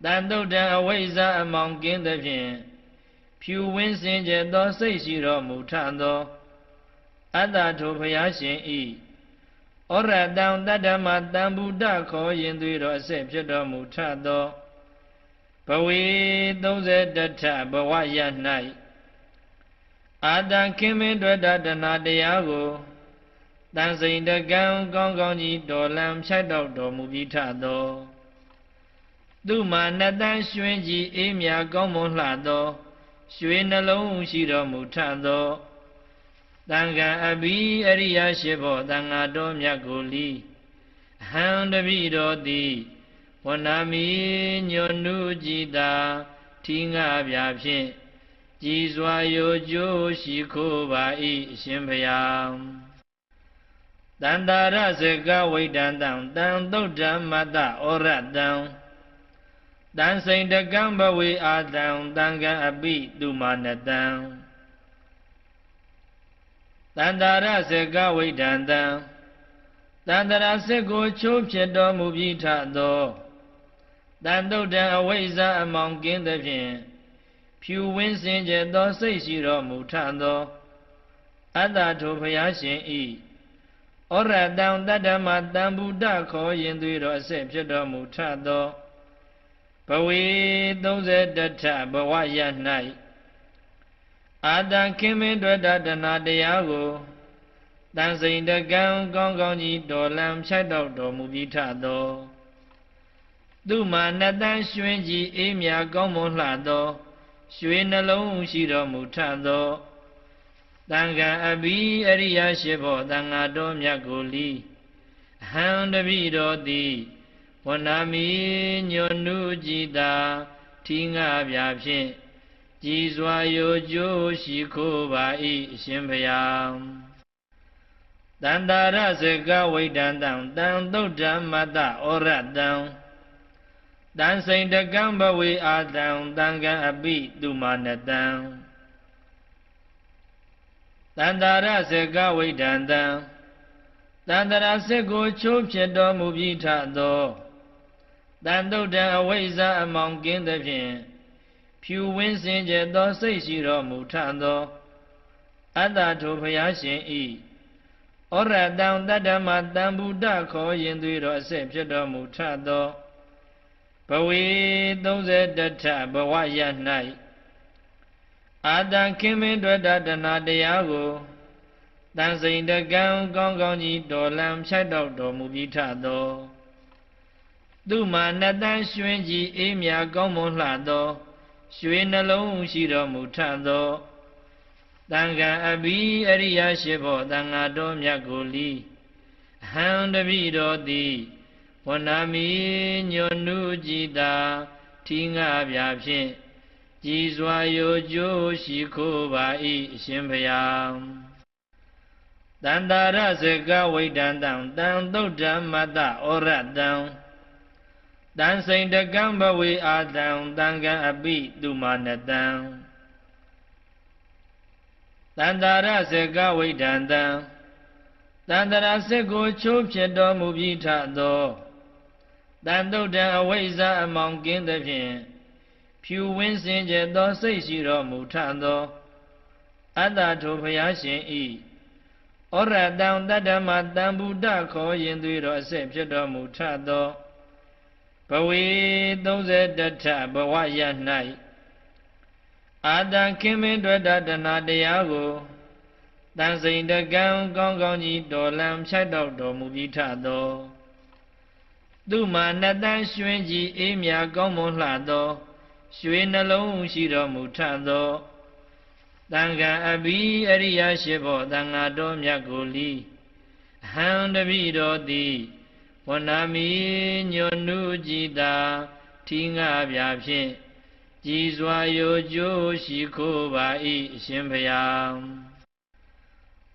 တန်တုတ်တံအဝိဇ္ဇာအမောင်ကင်းသဖြင့်ဖြူဝင်းစင်ကြယ်သောစိတ်ရှိတော်မူထသောအတ္တထိုဘုရားရှင်ဤဩရတံတတ္တမတံဗုဒ္ဓခေါ်ရင်သွေးတော်အစစ်ဖြစ်တော်မူထသောဘဝေ31ထဘဝရ၌အာတံခင်မင်းတွေ့တနာတရားကိုတန်စိန်တကံကောင်းကောင်းကြီးတော်လံဖြတ်တော်တော်မူပြီးထသောသူမှာနတန်ရွှင်ကြီးအေးမြကောင်းမွန်လှသောရွှေနှလုံးရှိတော်မူထသောတန်ခါအဘိအရိယရှိဘောတန်ဃာတော်မြတ်ကိုလီအဟံတပိတော်သည်ဝနာမီညွန်နုကြည်တာထီငါပြဖြင့်ကြည်စွာရိုကြိုးရှိခိုးပါ၏အရှင်ဘုရားတန္တာရစေကဝိတံတံတံသုတ်တံမတ္တဩရတံတန်စိန်တကံဘဝေအာတံတံကံအပိတုမာနတံတန္တာရစေကဝိတံတံ တန္တရာစစ်ကိုချိုးဖြစ်တော်မူပြီးထသောတန်တုတ်တံအဝိဇ္ဇာအမောင်ကင်းသဖြင့်ဖြူဝင်းစင်ကြယ်သောစိတ်ရှိတော်မူထသောအတ္တထိုဘုရားရှင်ဤဩရတံတတ္တမတံဗုဒ္ဓခေါ်ရင်သွေးတော်အဆက်ဖြစ်တော်မူထသောဘဝေ31ထဘဝရ၌အာတံခင်မင်းတွေ့တာတဏတရားကိုတန်စိန်တကံကောင်းကောင်းကြီးတော်လံဖြတ်တော့တော်မူပြီးထသောသူမာနတန်ရွှင်ကြီးအေးမြကောင်းမွန်လှသောရွှေနှလုံးရှိတော်မူထသောတန်ခါအဘိအရိယရှိဖို့တန်ဃာတော်မြတ်ကိုလီအဟံတပိတော်သည်ဝဏာမိညွန်နုကြည်သာထီငါပြဖြင့်ကြည်စွာရိုကြိုးရှိခိုးပါ၏အရှင်ဘုရားတန္တာရစကဝိတံတံတံသုဒ္ဓမတ္တဩရတံတန်စိန်တကံဘဝေအာတံတံကံအပိသူမာနတံတန္တာရစကဝိတံတံတန္တရာစစ်ကိုချိုးဖြစ်တော်မူပြီးထသောတန်တုတ်တံအဝိဇ္ဇာအမောင်ကင်းသဖြင့်ဖြူဝင်းစင်ကြယ်သောစိတ်ရှိတော်မူထသောအတ္တထိုဘုရားရှင်ဤဩရတံတတ္တမတံဗုဒ္ဓခေါ်ရင်သွေးတော်အဆက်ဖြစ်တော်မူထသောဘဝေ31ထဘဝရ၌အာတံခင်မင်းတွေ့တာတဏတရားကိုတန်စိန်တကံကောင်းကောင်းကြီးတော်လံဖြတ်တော့တော်မူပြီးထသောသူမာနတန်ရွှင်ကြီးအေးမြကောင်းမွန်လှသောရွှေနှလုံးရှိတော်မူထသောတန်ခါအဘိအရိယရှိဖို့တန်ဃာတော်မြတ်ကိုလီအဟံတပိတော်သည်ဝဏာမိညွန်နုကြည်သာထီငါပြဖြင့်ကြည်စွာရိုကြိုးရှိခိုးပါ၏အရှင်ဘုရားတန္တာရစကဝိတံတံတံသုဒ္ဓမတ္တဩရတံတန်စိန်တကံဘဝေအာတံတံကံအပိသူမာနတံတန္တာရစကဝိတံတံတန္တရာစစ်ကိုချိုးဖြစ်တော်မူပြီးထသောတန်တုတ်တံအဝိဇ္ဇာအမောင်ကင်းသဖြင့်ဖြူဝင်းစင်ကြယ်သောစိတ်ရှိတော်မူထသောအတ္တထိုဘုရားရှင်ဤဩရတံတတ္တမတံဗုဒ္ဓခေါ်ရင်သွေးတော်အဆက်ဖြစ်တော်မူထသောဘဝေ31ထဘဝရ၌အာတံခင်မင်းတွေ့တာတဏတရားကိုတန်စိန်တကံကောင်းကောင်းကြီးတော်လံဖြတ်တော့တော်မူပြီးထသောသူမာနတန်ရွှင်ကြီးအေးမြကောင်းမွန်လှသောရွှေနှလုံးရှိတော်မူထသောတန်ခါအဘိအရိယရှိဖို့တန်ဃာတော်မြတ်ကိုလီအဟံတပိတော်သည်ဝဏာမိညွန်နုကြည်သာထီငါပြဖြင့်ကြည်စွာရိုကြိုးရှိခိုးပါ၏အရှင်ဘုရား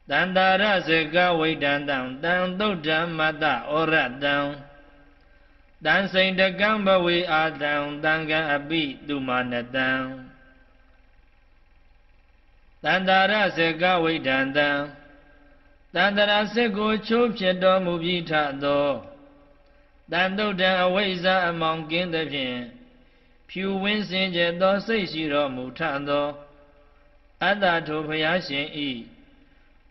တန္တာရစကဝိတံတံတံသုဒ္ဓမတ္တဩရတံတန်စိန်တကံဘဝေအာတံတံကံအပိသူမာနတံတန္တာရစကဝိတံတံတန္တရာစစ်ကိုချိုးဖြစ်တော်မူပြီးထသောတန်တုတ်တံအဝိဇ္ဇာအမောင်ကင်းသဖြင့်ဖြူဝင်းစင်ကြယ်သောစိတ်ရှိတော်မူထသောအတ္တထိုဘုရားရှင်ဤ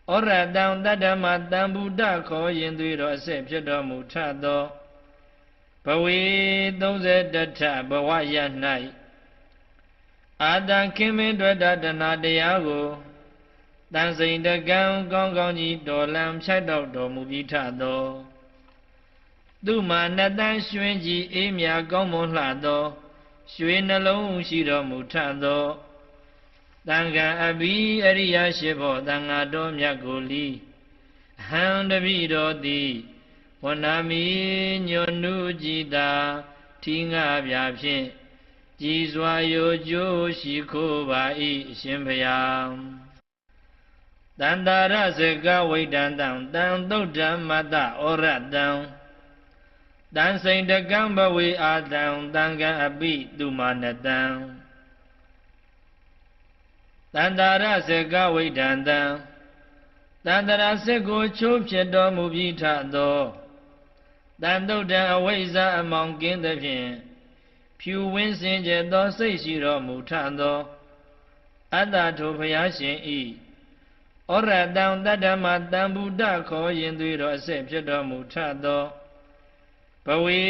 ဩရတံတတ္တမတံဗုဒ္ဓခေါ်ရင်သွေးတော်အဆက်ဖြစ်တော်မူထသောဘဝေ31ထဘဝရ၌အာတံခင်မင်းတွေ့တာတဏတရားကိုတန်စိန်တကံကောင်းကောင်းကြီးတော်လံဖြတ်တော့တော်မူပြီးထသောသူမာနတန်ရွှင်ကြီးအေးမြကောင်းမွန်လှသောရွှေနှလုံးရှိတော်မူထသောတန်ခါအဘိအရိယရှိဖို့တန်ဃာတော်မြတ်ကိုလီအဟံတပိတော်သည်ဝဏာမိညွန်နုကြည်သာထီငါပြဖြင့်ကြည်စွာရိုကြိုးရှိခိုးပါ၏အရှင်ဘုရားတန္တာရစကဝိတံတံတံသုဒ္ဓမတ္တဩရတံတန်စိန်တကံဘဝေအာတံတံကံအပိသူမာနတံတန္တာရစကဝိတံတံ တန္တရာစစ်ကိုချိုးဖြစ်တော်မူပြီးထသောတန်တုတ်တံအဝိဇ္ဇာအမောင်ကင်းသဖြင့်ဖြူဝင်းစင်ကြယ်သောစိတ်ရှိတော်မူထသောအတ္တထိုဘုရားရှင်ဤဩရတံတတ္တမတံဗုဒ္ဓခေါ်ရင်သွေးတော်အစစ်ဖြစ်တော်မူထသောဘဝေ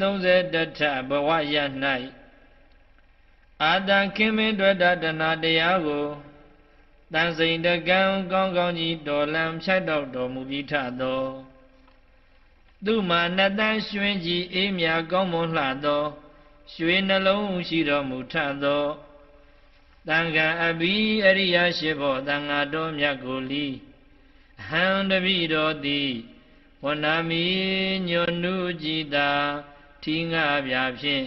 31ထဘဝရ၌အာတံခင်မင်းတွေ့တာတဏတရားကိုတန်စိန်တကံကောင်းကောင်းကြီးတော်လံဖြတ်တော့တော်မူပြီးထသောသူမာနတန်ရွှင်ကြီးအေးမြကောင်းမွန်လှသောရွှေနှလုံးရှိတော်မူထသောတန်ခါအဘိအရိယရှိဘောတန်ဃာတော်မြတ်ကိုလီအဟံတပိတော်သည်ဝနာမီညွန်နုကြည်တာထီငါပြဖြင့်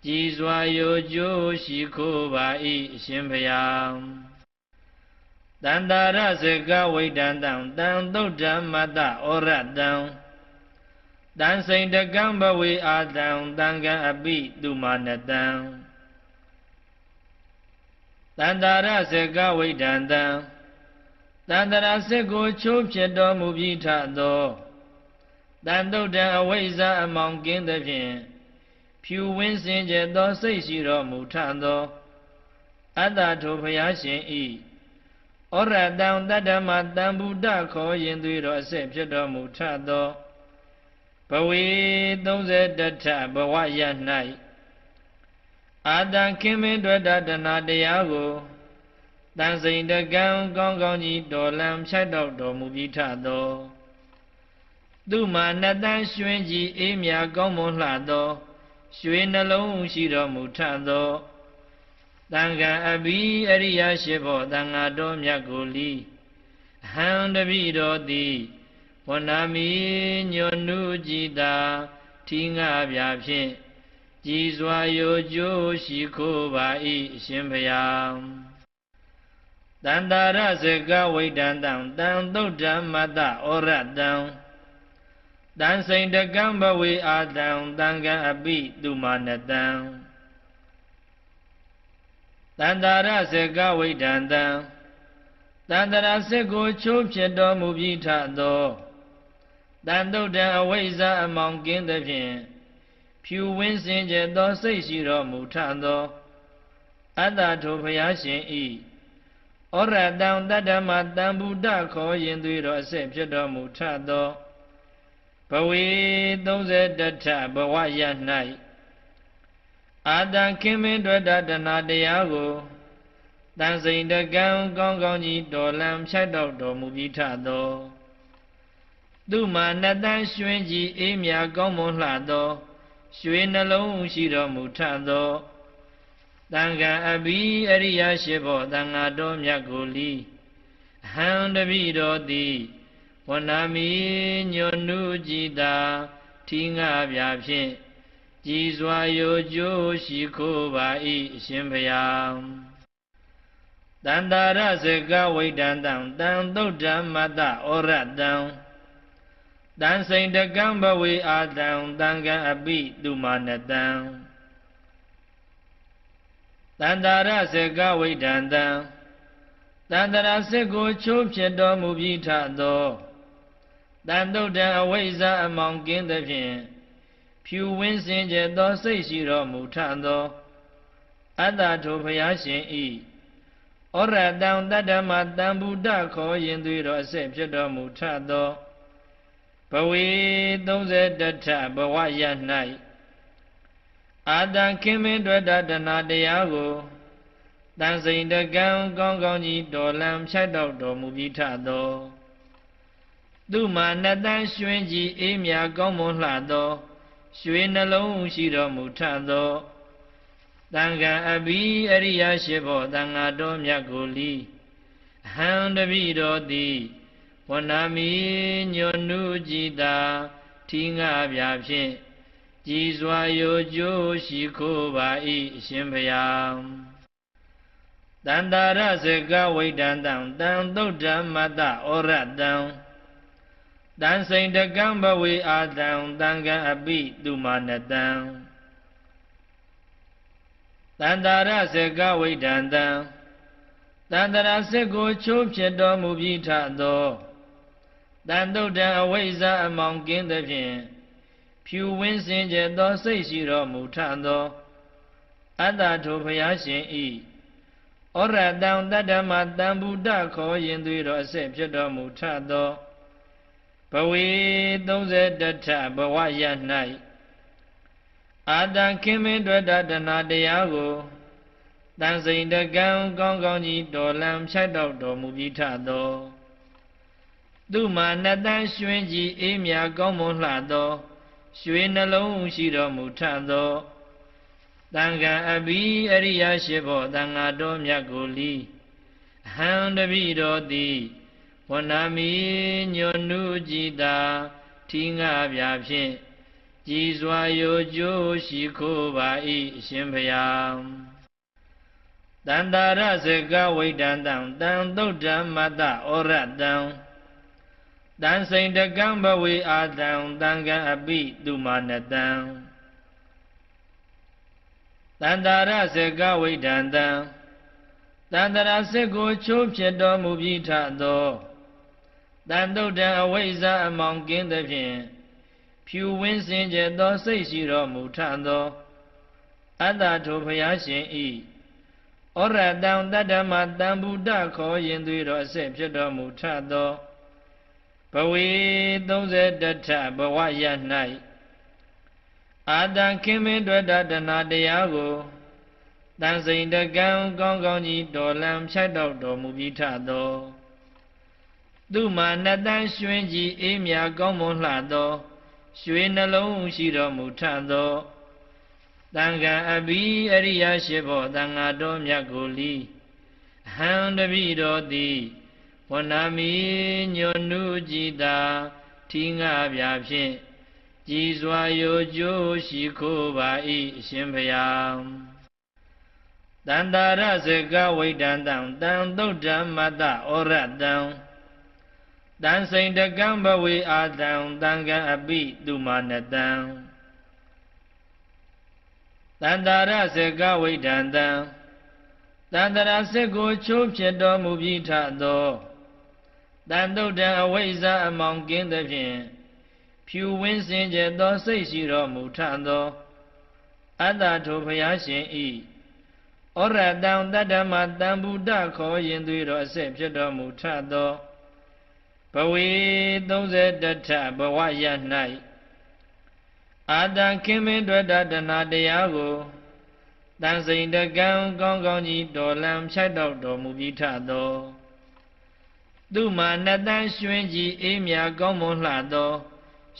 ကြည်စွာရိုကျိုးရှိခိုးပါ၏အရှင်ဘုရားတန္တာရစေကဝိဒန္တံတံသုဒ္ဓမတ္တဩရတံတန်စိန်တကံဘဝေအာတံတံကံအပိသူမာနတံတန္တာရစေကဝိဒန္တံတန္တရာစစ်ကိုချိုးဖြစ်တော်မူပြီးထသောတန်တုတ်တံအဝိဇ္ဇာအမောင်ကင်းသဖြင့်ဖြူဝင်းစင်ကြယ်သောစိတ်ရှိတော်မူထသောအတ္တထိုဘုရားရှင်ဤဩရတံတတ္တမတံဗုဒ္ဓခေါ်ရင်သွေးတော်အစစ်ဖြစ်တော်မူထသောဘဝေ31ထဘဝရ၌အာတံခင်မင်းတွေ့တာတဏတရားကိုတန်စိန်တကံကောင်းကောင်းကြီးတော်လံဖြတ်တော့တော်မူပြီးထသောသူမာနတန်ရွှင်ကြီးအေးမြကောင်းမွန်လှသောရွှေနှလုံးရှိတော်မူထသောတန်ခါအဘိအရိယရှိဘောတန်ဃာတော်မြတ်ကိုလီအဟံတပိတော်သည်ဝနာမီညွန်နုကြည်တာထီငါပြဖြင့်ကြည်စွာရိုကျိုးရှိခိုးပါ၏အရှင်ဘုရားတန္တာရစေကဝိဒန္တံတံသုဒ္ဓမတ္တဩရတံတန်စိန်တကံဘဝေအာတံတံကံအပိသူမာနတံတန္တာရစေကဝိဒန္တံတန္တရာစစ်ကိုချိုးဖြစ်တော်မူပြီးထသောတန်တုတ်တံအဝိဇ္ဇာအမောင်ကင်းသဖြင့်ဖြူဝင်းစင်ကြယ်သောစိတ်ရှိတော်မူထသောအတ္တထိုဘုရားရှင်ဤဩရတံတတ္တမတံဗုဒ္ဓခေါ်ရင်သွေးတော်အစစ်ဖြစ်တော်မူထသောဘဝေ31ထဘဝရ၌အာတံခင်မင်းတွေ့တာတဏတရားကိုတန်စိန်တကံကောင်းကောင်းကြီးတော်လံဖြတ်တော့တော်မူပြီးထသောသူမာနတန်ရွှင်ကြီးအေးမြကောင်းမွန်လှသောရွှေနှလုံးရှိတော်မူထသောတန်ခါအဘိအရိယရှိဘောတန်ဃာတော်မြတ်ကိုလီအဟံတပိတော်သည်ဝနာမီညွန်နုကြည်တာထီငါပြဖြင့်ကြည်စွာရိုကျိုးရှိခိုးပါ၏အရှင်ဘုရားတန္တာရစေကဝိဒန္တံတံသုဒ္ဓမတ္တဩရတံတန်စိန်တကံဘဝေအာတံတံကံအပိသူမာနတံတန္တာရစေကဝိဒန္တံတန္တရာစစ်ကိုချိုးဖြစ်တော်မူပြီးထသောတန်တုတ်တံအဝိဇ္ဇာအမောင်ကင်းသဖြင့်ဖြူဝင်းစင်ကြယ်သောစိတ်ရှိတော်မူထသောအတ္တထိုဘုရားရှင်ဤဩရတံတတ္တမတံဗုဒ္ဓခေါ်ရင်သွေးတော်အစစ်ဖြစ်တော်မူထသောဘဝေ31ထဘဝရ၌အာတံခင်မင်းတွေ့တာတဏတရားကိုတန်စိန်တကံကောင်းကောင်းကြီးတော်လံဖြတ်တော့တော်မူပြီးထသောသူမာနတန်ရွှင်ကြီးအေးမြကောင်းမွန်လှသောရွှေနှလုံးရှိတော်မူထသောတန်ခါအဘိအရိယရှိဘောတန်ဃာတော်မြတ်ကိုလီအဟံတပိတော်သည်ဝနာမီညွန်နုကြည်တာထီငါပြဖြင့်ကြည်စွာရိုကျိုးရှိခိုးပါ၏အရှင်ဘုရားတန္တာရစေကဝိဒန္တံတံသုဒ္ဓမတ္တဩရတံတန်စိန်တကံဘဝေအာတံတံကံအပိသူမာနတံတန္တာရစေကဝိဒန္တံ တန္တရာစစ်ကိုချိုးဖြစ်တော်မူပြီးထသောတန်တုတ်တံအဝိဇ္ဇာအမောင်ကင်းသဖြင့်ဖြူဝင်းစင်ကြယ်သောစိတ်ရှိတော်မူထသောအတ္တထိုဘုရားရှင်ဤဩရတံတတ္တမတံဗုဒ္ဓခေါ်ရင်သွေးတော်အစစ်ဖြစ်တော်မူထသောဘဝေ31ထဘဝရ၌အာတံခင်မင်းတွေ့တာတဏတရားကိုတန်စိန်တကံကောင်းကောင်းကြီးတော်လံဖြတ်တော်တော်မူပြီးထသောသူမာနတန်ရွှင်ကြီးအေးမြကောင်းမွန်လှသောရွှေနှလုံးရှိတော်မူထသောတန်ခံအဘိအရိယရှိဘောတန်ဃာတော်မြတ်ကိုလီအဟံတပိတော်သည်ဝနာမီညွန်နုကြည်တာထီငါပြဖြင့်ကြည်စွာရိုကျိုးရှိခိုးပါ၏အရှင်ဘုရားတန္တာရစကဝိတံတံတံသုတ်တံမတ္တဩရတံတန်စိန်တကံဘဝေအာတံတံကံအပိသူမာနတံတန္တာရစကဝိတံတံတန္တရာစစ်ကိုချိုးဖြစ်တော်မူပြီးထသောတန်တုတ်တံအဝိဇ္ဇာအမောင်ကင်းသဖြင့်ဖြူဝင်းစင်ကြယ်သောစိတ်ရှိတော်မူထသောအတ္တထိုဘုရားရှင်ဤဩရတံတတ္တမတံဗုဒ္ဓခေါ်ရင်သွေးတော်အစစ်ဖြစ်တော်မူထသောဘဝေ31ထဘဝရ၌အာတံခင်မင်းတွေ့တာတဏတရားကိုတန်စိန်တကံကောင်းကောင်းကြီးတော်လံဖြတ်တော်တော်မူပြီးထသောသူမာနတန်ရွှင်ကြီးအေးမြကောင်းမွန်လှသောရွှေနှလုံးရှိတော်မူထသောတန်ခံအဘိအရိယရှိဘောတန်ဃာတော်မြတ်ကိုလီအဟံတပိတော်သည်ဝနာမီညွန်နုကြည်တာထီငါပြဖြင့်ကြည်စွာရိုကျိုးရှိခိုးပါ၏အရှင်ဘုရားတန္တာရစကဝိတံတံတံသုတ်တံမတ္တဩရတံတန်စိန်တကံဘဝေအာတံတံကံအပိသူမာနတံတန္တာရစကဝိတံတံတန္တရာစစ်ကိုချိုးဖြစ်တော်မူပြီးထသောတန်တုတ်တံအဝိဇ္ဇာအမောင်ကင်းသဖြင့်ဖြူဝင်းစင်ကြယ်သောစိတ်ရှိတော်မူထသောအတ္တထိုဘုရားရှင်ဤဩရတံတတ္တမတံဗုဒ္ဓခေါ်ရင်သွေးတော်အစစ်ဖြစ်တော်မူထသောဘဝေ31ထဘဝရ၌အာတံခင်မင်းတွေ့တာတဏတရားကိုတန်စိန်တကံကောင်းကောင်းကြီးတော်လံဖြတ်တော်တော်မူပြီးထသောသူမာနတန်ရွှင်ကြီးအေးမြကောင်းမွန်လှသော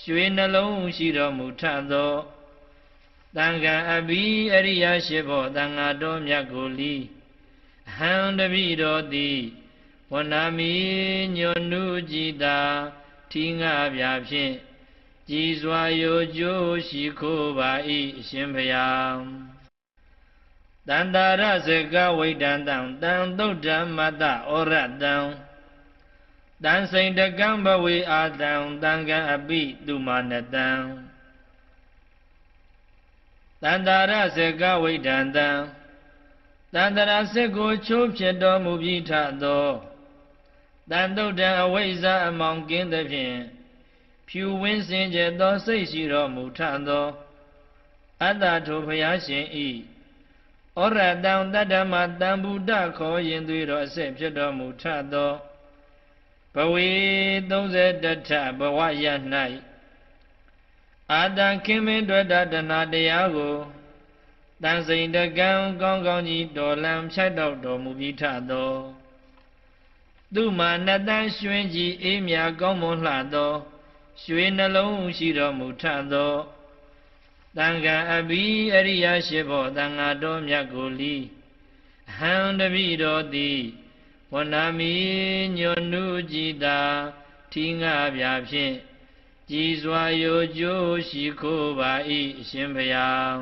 ရွှေနှလုံးရှိတော်မူထသောတန်ခံအဘိအရိယရှိဘောတန်ဃာတော်မြတ်ကိုလီအဟံတပိတော်သည်ဝနာမီညွန်နုကြည်တာထီငါပြဖြင့်ကြည်စွာရိုကျိုးရှိခိုးပါ၏အရှင်ဘုရားတန္တာရစကဝိတံတံတံသုတ်တံမတ္တဩရတံတန်စိန်တကံဘဝေအာတံတံကံအပိသူမာနတံတန္တာရစကဝိတံတံတန္တရာစစ်ကိုချိုးဖြစ်တော်မူပြီးထသောတန်တုတ်တံအဝိဇ္ဇာအမောင်ကင်းသဖြင့်ဖြူဝင်းစင်ကြယ်သောစိတ်ရှိတော်မူထသောအတ္တထိုဘုရားရှင်ဤဩရတံတတ္တမတံဗုဒ္ဓခေါ်ရင်သွေးတော်အစစ်ဖြစ်တော်မူထသောဘဝေ31ထဘဝရ၌အာတံခင်မင်းတွေ့တာတဏတရားကိုတန်စိန်တကံကောင်းကောင်းကြီးတော်လံဖြတ်တော်တော်မူပြီးထသောသူမာနတန်ရွှင်ကြီးအေးမြကောင်းမွန်လှသောရွှေနှလုံးရှိတော်မူထသောတန်ခံအဘိအရိယရှိဘောတန်ဃာတော်မြတ်ကိုလီအဟံတပိတော်သည်ဝနာမီညွန်နုကြည်တာထီငါပြဖြင့်ကြည်စွာရိုကျိုးရှိခိုးပါ၏အရှင်ဘုရား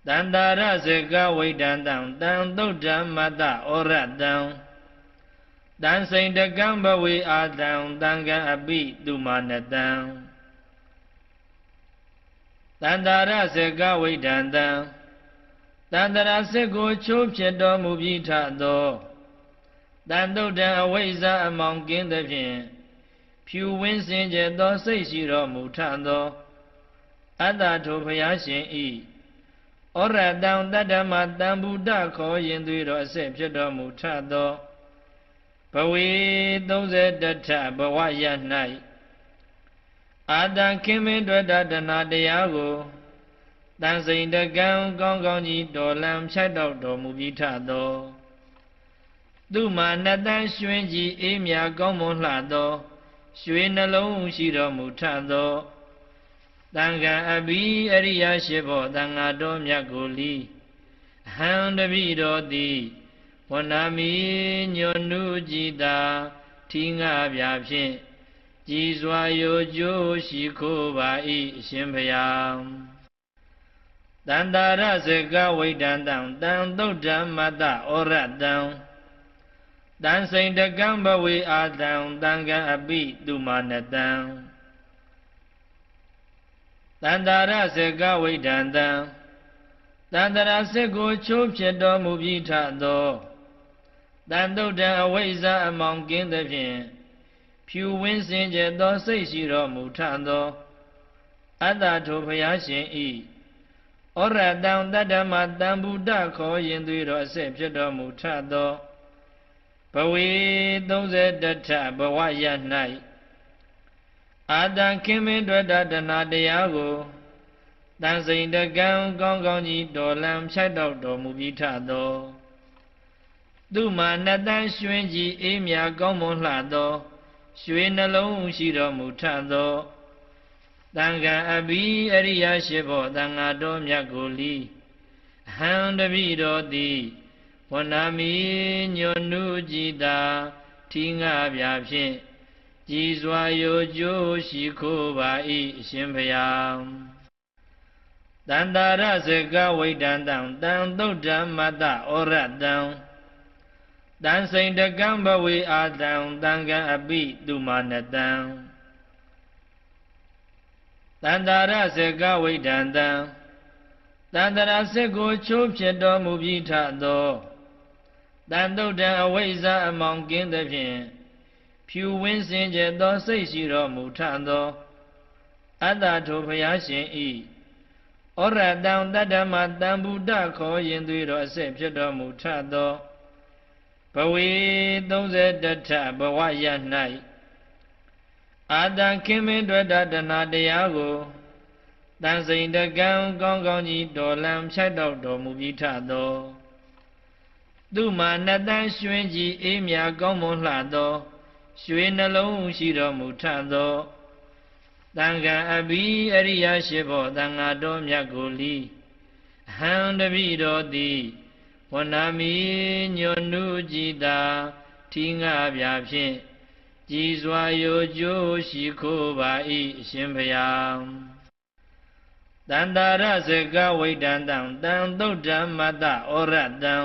တန္တာရစကဝိတံတံတံသုတ်တံမတ္တဩရတံတန်စိန်တကံဘဝေအာတံတံကံအပိသူမာနတံတန္တာရစကဝိတံတံတ တန္တရာစစ်ကိုချိုးဖြစ်တော်မူပြီးထသောတန်တုဒ္ဒံအဝိဇ္ဇအမောင်ကင်းသဖြင့်ဖြူဝင်းစင်ကြယ်သောစိတ်ရှိတော်မူထသောအတ္တထိုဘုရားရှင်ဤဩရတံတတ္တမတံဗုဒ္ဓခေါ်ရင်သွေးတော်အစစ်ဖြစ်တော်မူထသောဘဝေ31ထဘဝရ၌အာတံခင်မင်းတွေ့တာတဏတရားကိုတန်စိန်တကံကောင်းကောင်းကြီးတော်လံဖြတ်တော့တော်မူပြီးထသောသူမာနတန်ရွှင်ကြီးအေးမြကောင်းမွန်လှသောရွှေနှလုံးရှိတော်မူထသောတန်ခါအဘိအရိယရှိဘောတန်ဃာတော်မြတ်ကိုလီအဟံတပိတော်သည်ဝနာမီညွန်နုကြည်သာထီငါပြဖြင့်ကြည်စွာရိုကျိုးရှိခိုးပါ၏အရှင်ဘုရားတန္တာရစကဝိတံတံတံသုဒ္ဓမတ္တဩရတံတန်စိန်တကံဘဝေအာတံတံကံအပိတုမာနတံတန္တာရစကဝိတံတံတန္တရာစစ်ကိုချိုးဖြစ်တော်မူပြီးထသောတန်တုဒ္ဒံအဝိဇ္ဇအမောင်ကင်းသဖြင့်ဖြူဝင်းစင်ကြယ်သောစိတ်ရှိတော်မူထသောအတ္တထိုဘုရားရှင်ဤဩရတံတတ္တမတံဗုဒ္ဓခေါ်ရင်သွေးတော်အစစ်ဖြစ်တော်မူထသောဘဝေ31ထဘဝရ၌အာတံခင်မင်းတွေ့တာတဏတရားကိုတန်စိန်တကံကောင်းကောင်းကြီးတော်လံဖြတ်တော့တော်မူပြီးထသောသူမာနတန်ရွှင်ကြီးအေးမြကောင်းမွန်လှသောရွှေနှလုံးရှိတော်မူထသောတန်ခါအဘိအရိယရှိဘောတန်ဃာတော်မြတ်ကိုလီအဟံတပိတော်သည်ဝနာမီညွန်နုကြည်သာထီငါပြဖြင့်ကြည်စွာရိုကျိုးရှိခိုးပါ၏အရှင်ဘုရားတန္တာရစကဝိတံတံတံသုဒ္ဓမတ္တဩရတံတန်စိန်တကံဘဝေအာတံတံကံအပိတုမာနတံတန္တာရစကဝိတံတံတန္တရာစစ်ကိုချိုးဖြစ်တော်မူပြီးထသောတန်တုဒ္ဒံအဝိဇ္ဇအမောင်ကင်းသဖြင့်ဖြူဝင်းစင်ကြယ်သောစိတ်ရှိတော်မူထသောအတ္တထိုဘုရားရှင်ဤဩရတံတတ္တမတံဗုဒ္ဓခေါ်ရင်သွေးတော်အစစ်ဖြစ်တော်မူထသောဘဝေ31ထဘဝရ၌အာတံခင်မင်းတွေ့တာတဏတရားကိုတန်စိန်တကံကောင်းကောင်းကြီးတော်လံဖြတ်တော့တော်မူပြီးထသောသူမာနတန်ရွှင်ကြီးအေးမြကောင်းမွန်လှသောရွှေနှလုံးရှိတော်မူထသောတန်ခါအဘိအရိယရှိဘောတန်ဃာတော်မြတ်ကိုလီအဟံတပိတော်သည်ဝနာမီညွန်နုကြည်သာထီငါပြဖြင့်ကြည်စွာရိုကျိုးရှိခိုးပါ၏အရှင်ဘုရားတန္တာရစကဝိတံတံတံသုဒ္ဓမတ္တဩရတံ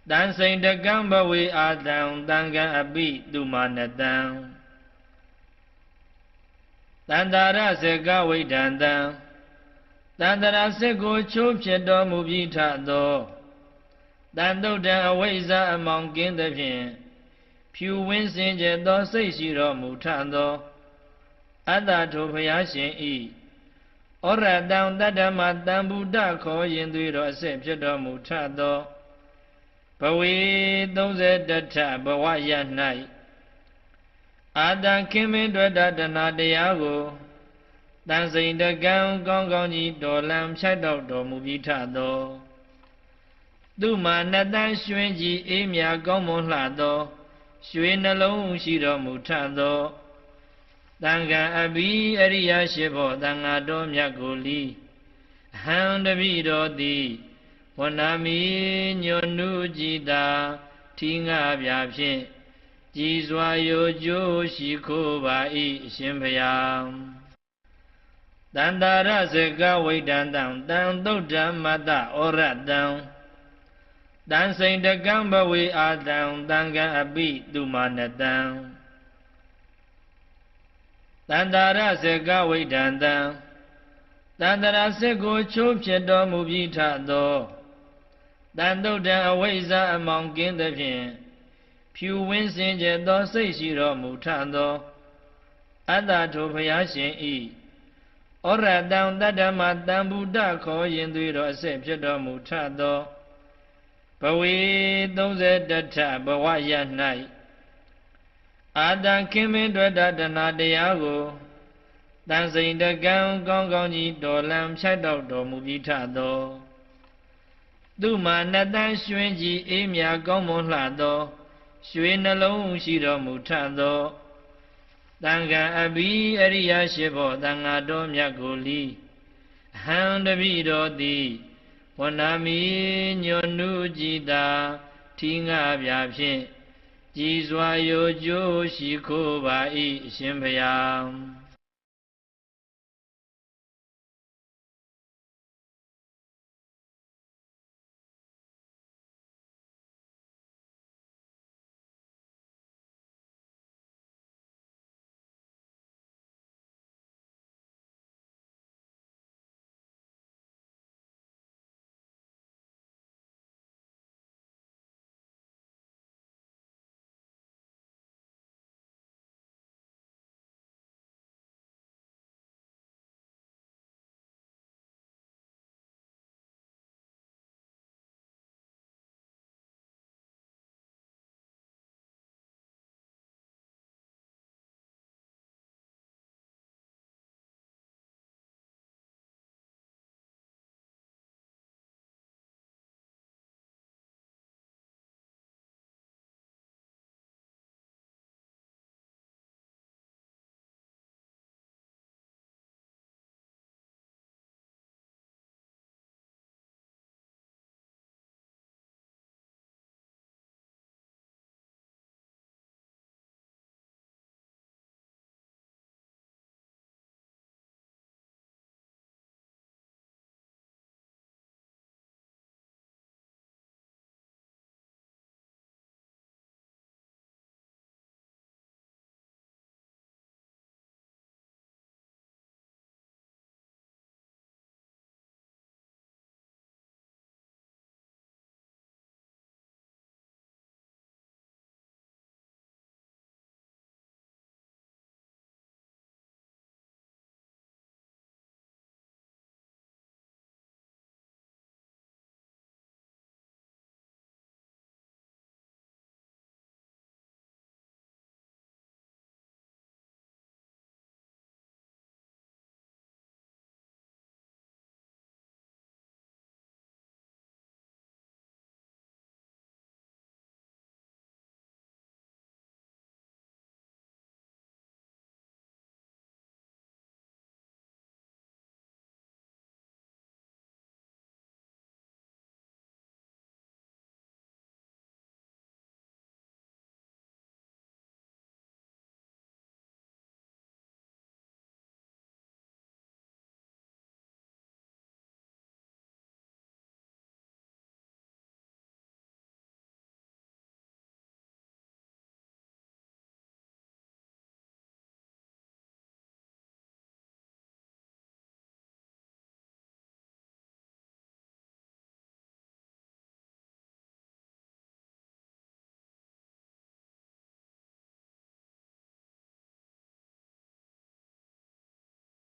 တန်စိန်တကံဘဝေအာတံတံကံအပိတုမာနတံတန္တာရစကဝိတံတံတန္တရာစစ်ကိုချိုးဖြစ်တော်မူပြီးထသောတန်တုဒ္ဒံအဝိဇ္ဇအမောင်ကင်းသဖြင့်ဖြူဝင်းစင်ကြယ်သောစိတ်ရှိတော်မူထသောအတ္တထိုဘုရားရှင်ဤဩရတံတတ္တမတံဗုဒ္ဓခေါ်ရင်သွေးတော်အစစ်ဖြစ်တော်မူထသောဘဝေ31ထဘဝရ၌အာတံခင်မင်းတွေ့တာတဏတရားကိုတန်စိန်တကံကောင်းကောင်းကြီးတော်လံဖြတ်တော့တော်မူပြီးထသောသူမာနတန်ရွှင်ကြီးအေးမြကောင်းမွန်လှသောရွှေနှလုံးရှိတော်မူထသောတန်ခါအဘိအရိယရှိဘောတန်ဃာတော်မြတ်ကိုလီအဟံတပိတော်သည်ဝနာမီညွန်နုကြည်သာထီငါပြဖြင့်ကြည်စွာရိုကျိုးရှိခိုးပါ၏အရှင်ဘုရားတန္တာရစကဝိတံတံတံသုဒ္ဓမတ္တဩရတံတန်စိန်တကံဘဝေအာတံတံကံအပိတုမာနတံတန္တာရစကဝိတံတံ တန္တရာစစ်ကိုချိုးဖြစ်တော်မူပြီးထသောတန်တုတ်တံအဝိဇ္ဇာအမောင်ကင်းသဖြင့်ဖြူဝင်းစင်ကြယ်သောစိတ်ရှိတော်မူထသောအတ္တထိုဘုရားရှင်ဤဩရတံတတ္တမတံဗုဒ္ဓခေါ်ရင်သွေးတော်အစစ်ဖြစ်တော်မူထသောဘဝေ31ထဘဝရ၌အာတံခင်မင်းတွေ့တတနာတရားကိုတန်စိန်တကံကောင်းကောင်းကြီးတော်လံဖြတ်တော့တော်မူပြီးထသောသူမှာနှစ်တန်းရွှင်ကြီးအေးမြကောင်းမွန်လှသောရွှေနှလုံးရှိတော်မူထသောတန်ခါအဘိအရိယရှိဘောတန်ဃာတော်မြတ်ကိုလီအဟံတပိတော်သည်ဝဏမီညွန်နုကြည်သာထီငါပြဖြင့်ကြည်စွာရိုကျိုးရှိခိုးပါ၏အရှင်ဘုရား